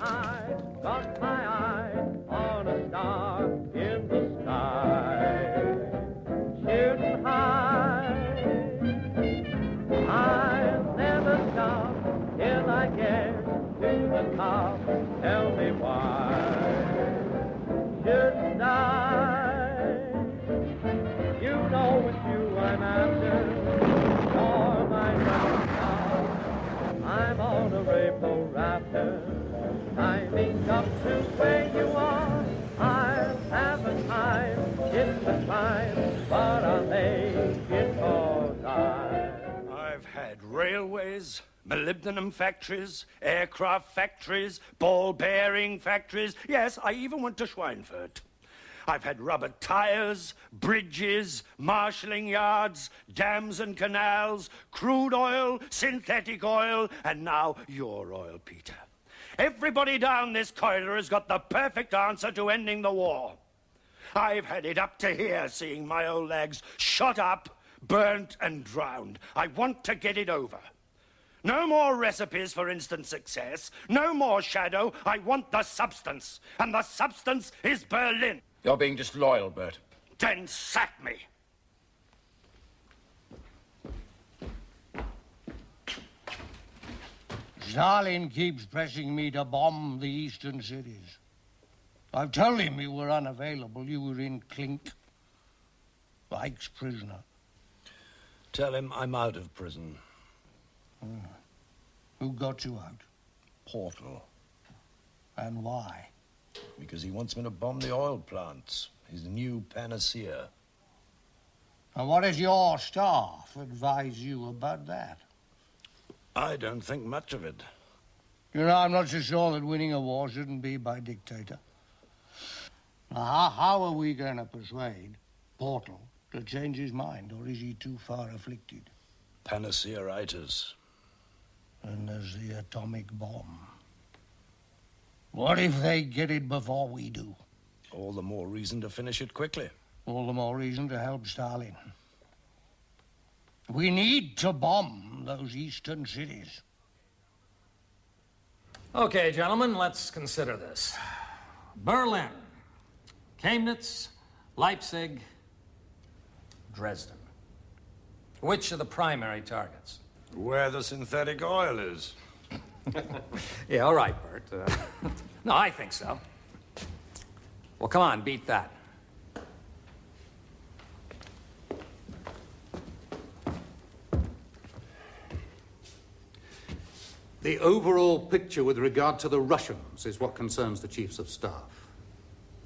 I got my eye on a star in the sky, shooting high. I'll never stop till I get to the top. Tell me why shouldn't I? You know it's you I'm after. You're my running star. I'm on a rainbow rafter, climbing up to where you are. I'll have a time in the climb, but I'll make it for time. I've had railways, molybdenum factories, aircraft factories, ball bearing factories. Yes, I even went to Schweinfurt. I've had rubber tires, bridges, marshalling yards, dams and canals, crude oil, synthetic oil, and now your oil, Peter. Everybody down this corridor has got the perfect answer to ending the war. I've had it up to here seeing my old legs shot up, burnt and drowned. I want to get it over. No more recipes for instant success. No more shadow. I want the substance. And the substance is Berlin. You're being disloyal, Bert. Then sack me. Stalin keeps pressing me to bomb the eastern cities. I've told him you were unavailable. You were in Klink. Reich's prisoner. Tell him I'm out of prison. Who got you out? Portal. And why? Because he wants me to bomb the oil plants. His new panacea. And what does your staff advise you about that? I don't think much of it. You know, I'm not so sure that winning a war shouldn't be by dictator. Now, how are we going to persuade Portal to change his mind, or is he too far afflicted? Panacea-itis. And there's the atomic bomb. What if they get it before we do? All the more reason to finish it quickly. All the more reason to help Stalin. We need to bomb those eastern cities. Okay, gentlemen, let's consider this. Berlin, Chemnitz, Leipzig, Dresden. Which are the primary targets? Where the synthetic oil is. Yeah, all right, Bert. No, I think so. Well, come on, beat that. The overall picture with regard to the Russians is what concerns the chiefs of staff,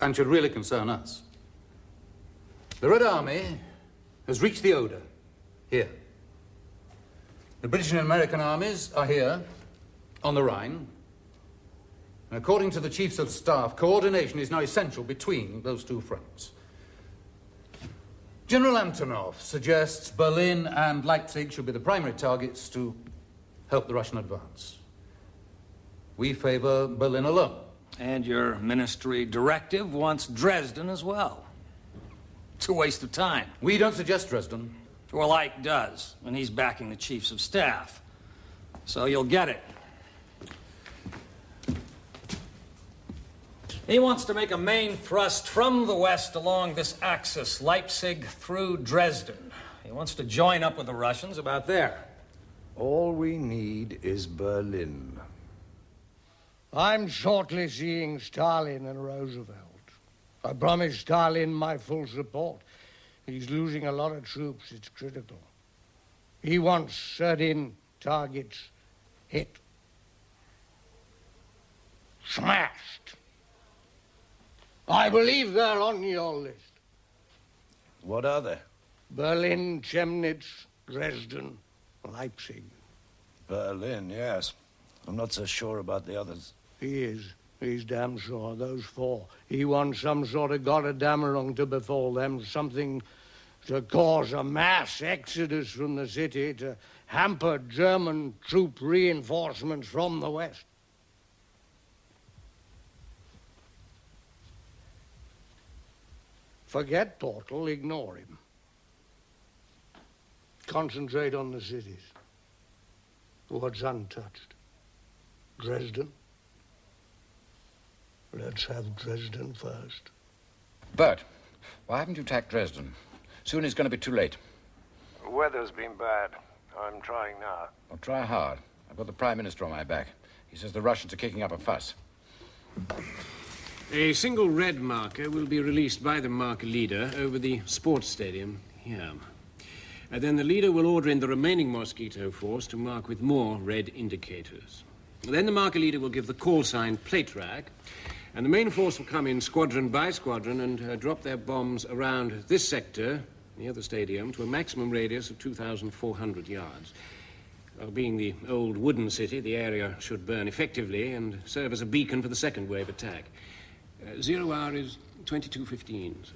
and should really concern us. The Red Army has reached the Oder, here. The British and American armies are here, on the Rhine. And according to the chiefs of staff, coordination is now essential between those two fronts. General Antonov suggests Berlin and Leipzig should be the primary targets to help the Russian advance. We favor Berlin alone. And your ministry directive wants Dresden as well. It's a waste of time. We don't suggest Dresden. Well, Ike does, and he's backing the chiefs of staff. So you'll get it. He wants to make a main thrust from the west along this axis, Leipzig through Dresden. He wants to join up with the Russians about there. All we need is Berlin. I'm shortly seeing Stalin and Roosevelt. I promised Stalin my full support. He's losing a lot of troops. It's critical. He wants certain targets hit. Smashed. I believe they're on your list. What are they? Berlin, Chemnitz, Dresden, Leipzig. Berlin, yes. I'm not so sure about the others. He is. He's damn sure, those four. He wants some sort of Gotterdammerung to befall them, something to cause a mass exodus from the city, to hamper German troop reinforcements from the west. Forget Portal, ignore him. Concentrate on the cities. What's untouched? Dresden? Let's have Dresden first. Bert, why haven't you attacked Dresden? Soon it's going to be too late. The weather's been bad. I'm trying now. Well, try hard. I've got the Prime Minister on my back. He says the Russians are kicking up a fuss. A single red marker will be released by the marker leader over the sports stadium here. And then the leader will order in the remaining Mosquito force to mark with more red indicators. Then the marker leader will give the call sign plate rack, and the main force will come in squadron by squadron and drop their bombs around this sector near the stadium to a maximum radius of 2,400 yards. Being the old wooden city, the area should burn effectively and serve as a beacon for the second wave attack. 0 hour is 22:15, sir.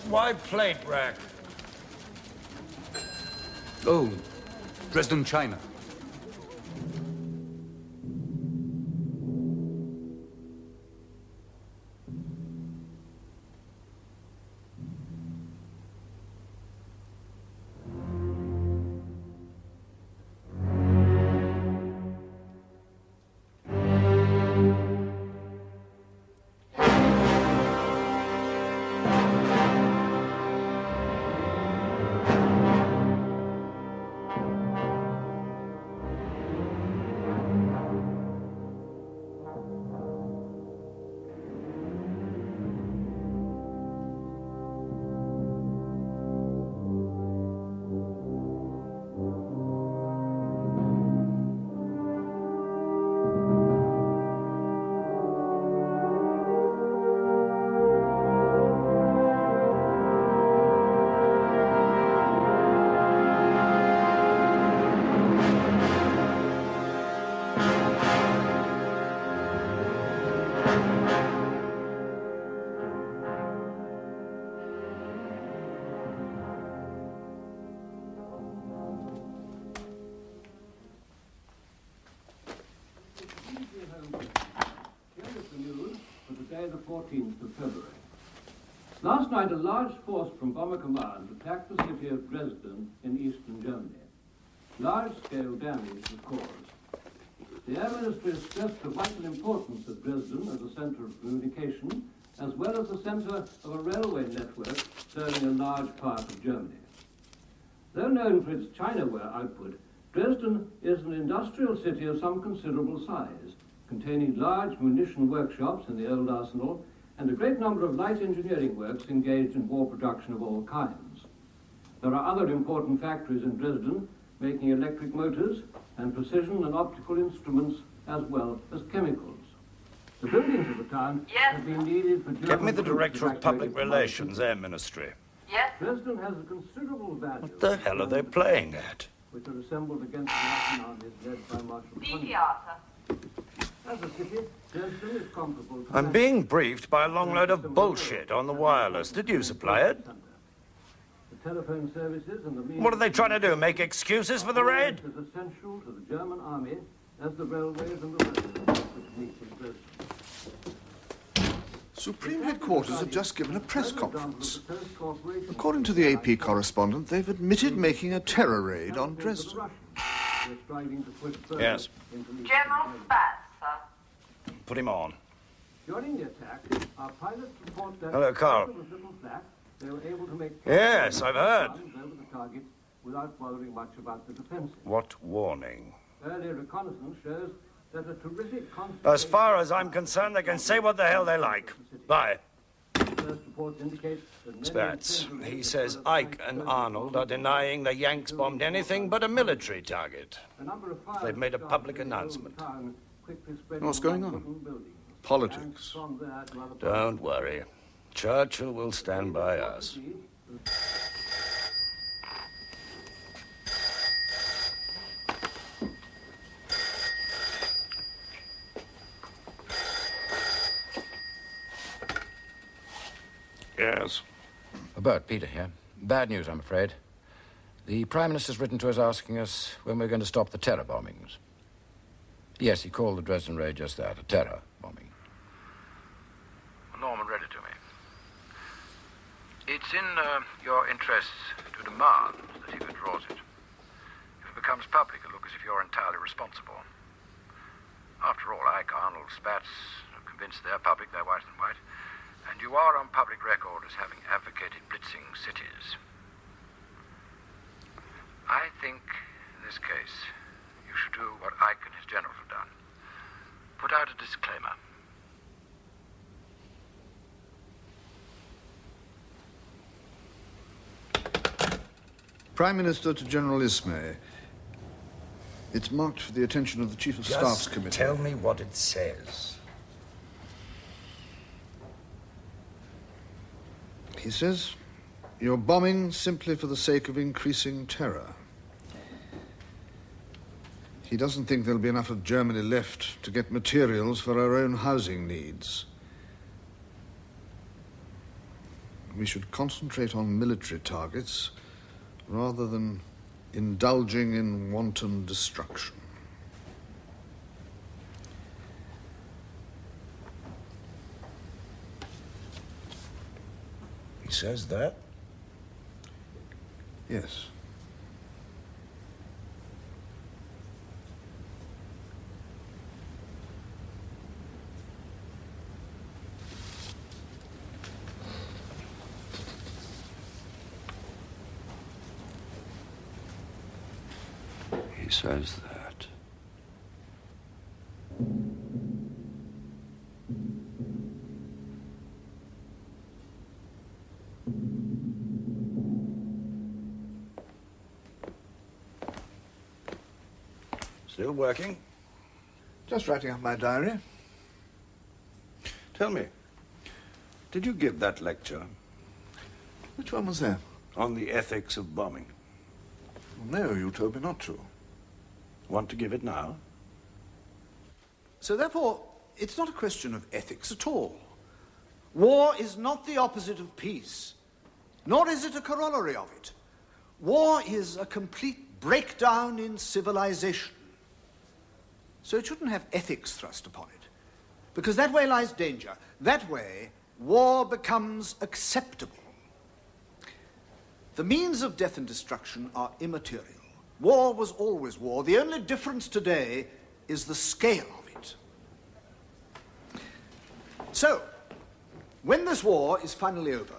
Why plate rack? Oh, Dresden, China. The 14th of February. Last night, a large force from Bomber Command attacked the city of Dresden in eastern Germany. Large-scale damage was caused. The Air Ministry has stressed the vital importance of Dresden as a centre of communication, as well as the centre of a railway network serving a large part of Germany. Though known for its Chinaware output, Dresden is an industrial city of some considerable size, containing large munition workshops in the old arsenal and a great number of light engineering works engaged in war production of all kinds. There are other important factories in Dresden making electric motors and precision and optical instruments as well as chemicals. The buildings of the town have been needed for German Get me the troops Director of Public evacuated from Relations, Air Ministry. Yes. Dresden has a considerable value. What the hell are they playing at? Which are assembled against the Russian armies led by Marshal. VTR, sir. As a city, Dresden is comparable to... I'm being briefed by a long load of bullshit on the wireless. Did you supply it? The telephone services and the means... What are they trying to do, make excuses for the raid? ...is essential to the German army as the railways and the roads which meet in Dresden. Supreme Headquarters have just given a press conference. According to the AP correspondent, they've admitted making a terror raid on Dresden. Yes. General Spatz, sir. Put him on. During the attack, our pilots report that... Hello, Carl. They were able to make... Yes, I've heard. ...over the target without bothering much about the defenses. What warning? Early reconnaissance shows that a terrific... As far as I'm concerned, they can say what the hell they like. Bye. Spatz, he says Ike and Arnold are denying the Yanks bombed anything but a military target. They've made a public announcement. What's going on? Politics. Don't worry. Churchill will stand by us. Yes. Bert, Peter here. Bad news, I'm afraid. The Prime Minister's written to us asking us when we're going to stop the terror bombings. Yes, he called the Dresden raid just that, a terror bombing. Norman read it to me. It's in your interests to demand that he withdraws it. If it becomes public, it'll look as if you're entirely responsible. After all, Ike, Arnold, Spatz are convinced they're public, they're white and white. And you are on public record as having advocated blitzing cities. I think, in this case, you should do what Ike and his generals have done. Put out a disclaimer. Prime Minister to General Ismay. It's marked for the attention of the Chief of Staff's Committee. Tell me what it says. He says, you're bombing simply for the sake of increasing terror. He doesn't think there'll be enough of Germany left to get materials for our own housing needs. We should concentrate on military targets rather than indulging in wanton destruction. He says that? Yes. He says that. Still working? Just writing up my diary. Tell me, did you give that lecture? Which one was that? On the ethics of bombing. No, you told me not to. Want to give it now? So therefore, it's not a question of ethics at all. War is not the opposite of peace, nor is it a corollary of it. War is a complete breakdown in civilization. So it shouldn't have ethics thrust upon it, because that way lies danger. That way, war becomes acceptable. The means of death and destruction are immaterial. War was always war. The only difference today is the scale of it. So, when this war is finally over,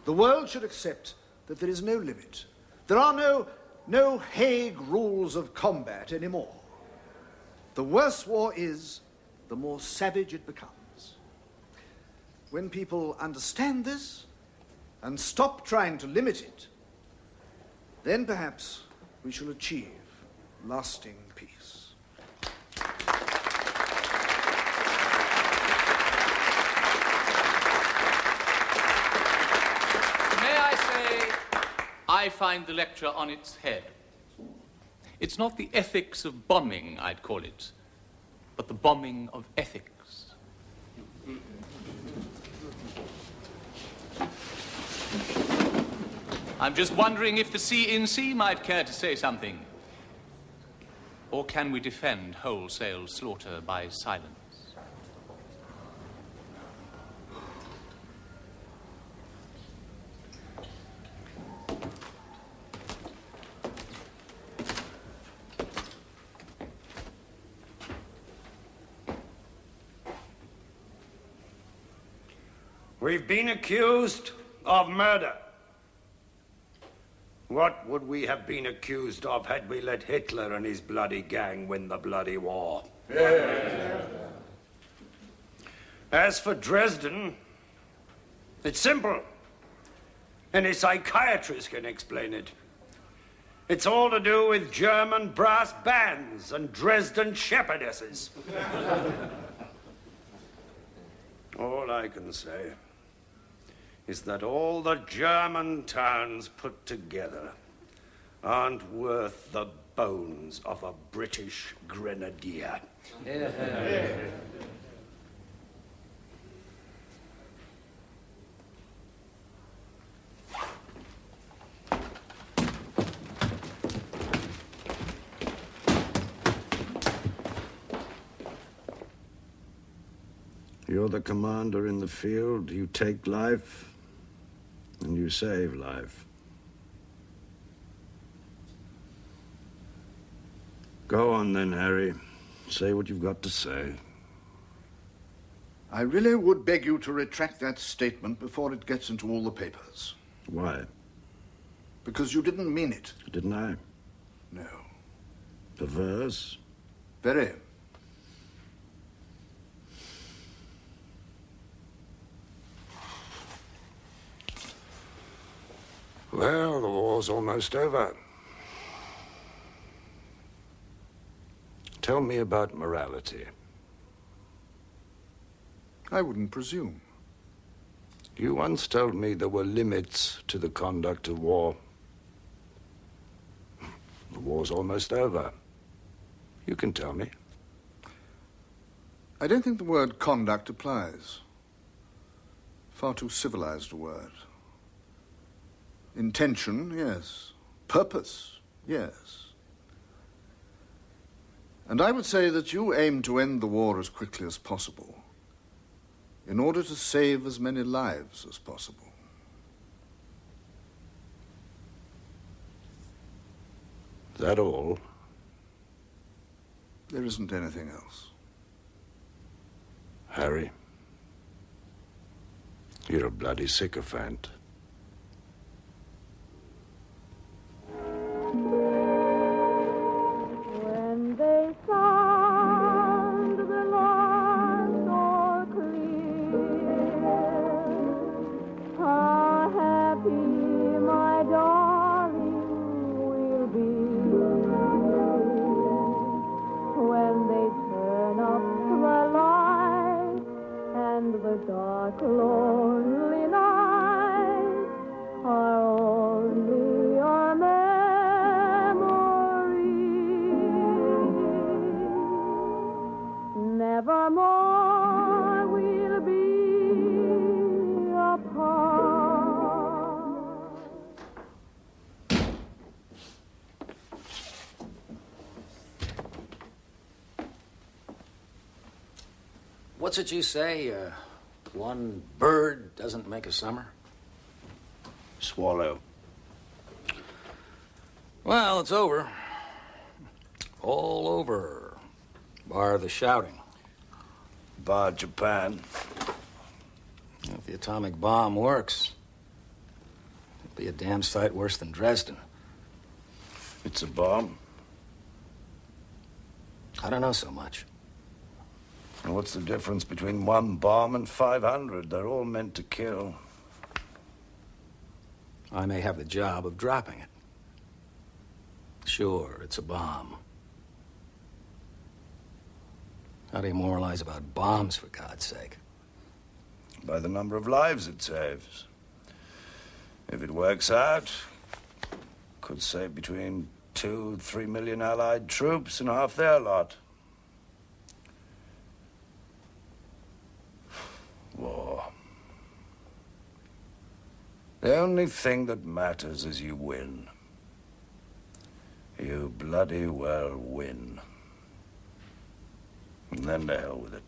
the world should accept that there is no limit. There are no Hague rules of combat anymore. The worse war is, the more savage it becomes. When people understand this and stop trying to limit it, then perhaps we shall achieve lasting peace. May I say, I find the lecture on its head. It's not the ethics of bombing, I'd call it, but the bombing of ethics. I'm just wondering if the C-in-C might care to say something. Or can we defend wholesale slaughter by silence? We've been accused of murder. What would we have been accused of had we let Hitler and his bloody gang win the bloody war? Yeah. As for Dresden, it's simple. Any psychiatrist can explain it. It's all to do with German brass bands and Dresden shepherdesses. All I can say is that all the German towns put together aren't worth the bones of a British grenadier. Yeah. You're the commander in the field. You take life, and you save life. Go on then, Harry. Say what you've got to say. I really would beg you to retract that statement before it gets into all the papers. Why? Because you didn't mean it. Didn't I? No. Perverse? Very. Well, the war's almost over. Tell me about morality. I wouldn't presume. You once told me there were limits to the conduct of war. The war's almost over. You can tell me. I don't think the word conduct applies. Far too civilized a word. Intention, yes. Purpose, yes. And I would say that you aim to end the war as quickly as possible in order to save as many lives as possible. Is that all? There isn't anything else. Harry, you're a bloody sycophant. When they sound the last or clear, how happy my darling will be when they turn up the light and the dark lonely nights are only a memory. Nevermore we'll be apart. What's it you say? One bird doesn't make a summer? Swallow. Well, it's over. All over. Bar the shouting. Bar Japan. If the atomic bomb works, it'll be a damn sight worse than Dresden. It's a bomb. I don't know so much. And what's the difference between one bomb and 500? They're all meant to kill. I may have the job of dropping it. Sure, it's a bomb. How do you moralize about bombs, for God's sake? By the number of lives it saves. If it works out, could save between 2 and 3 million Allied troops and half their lot. War. The only thing that matters is you win. You bloody well win. And then to hell with it.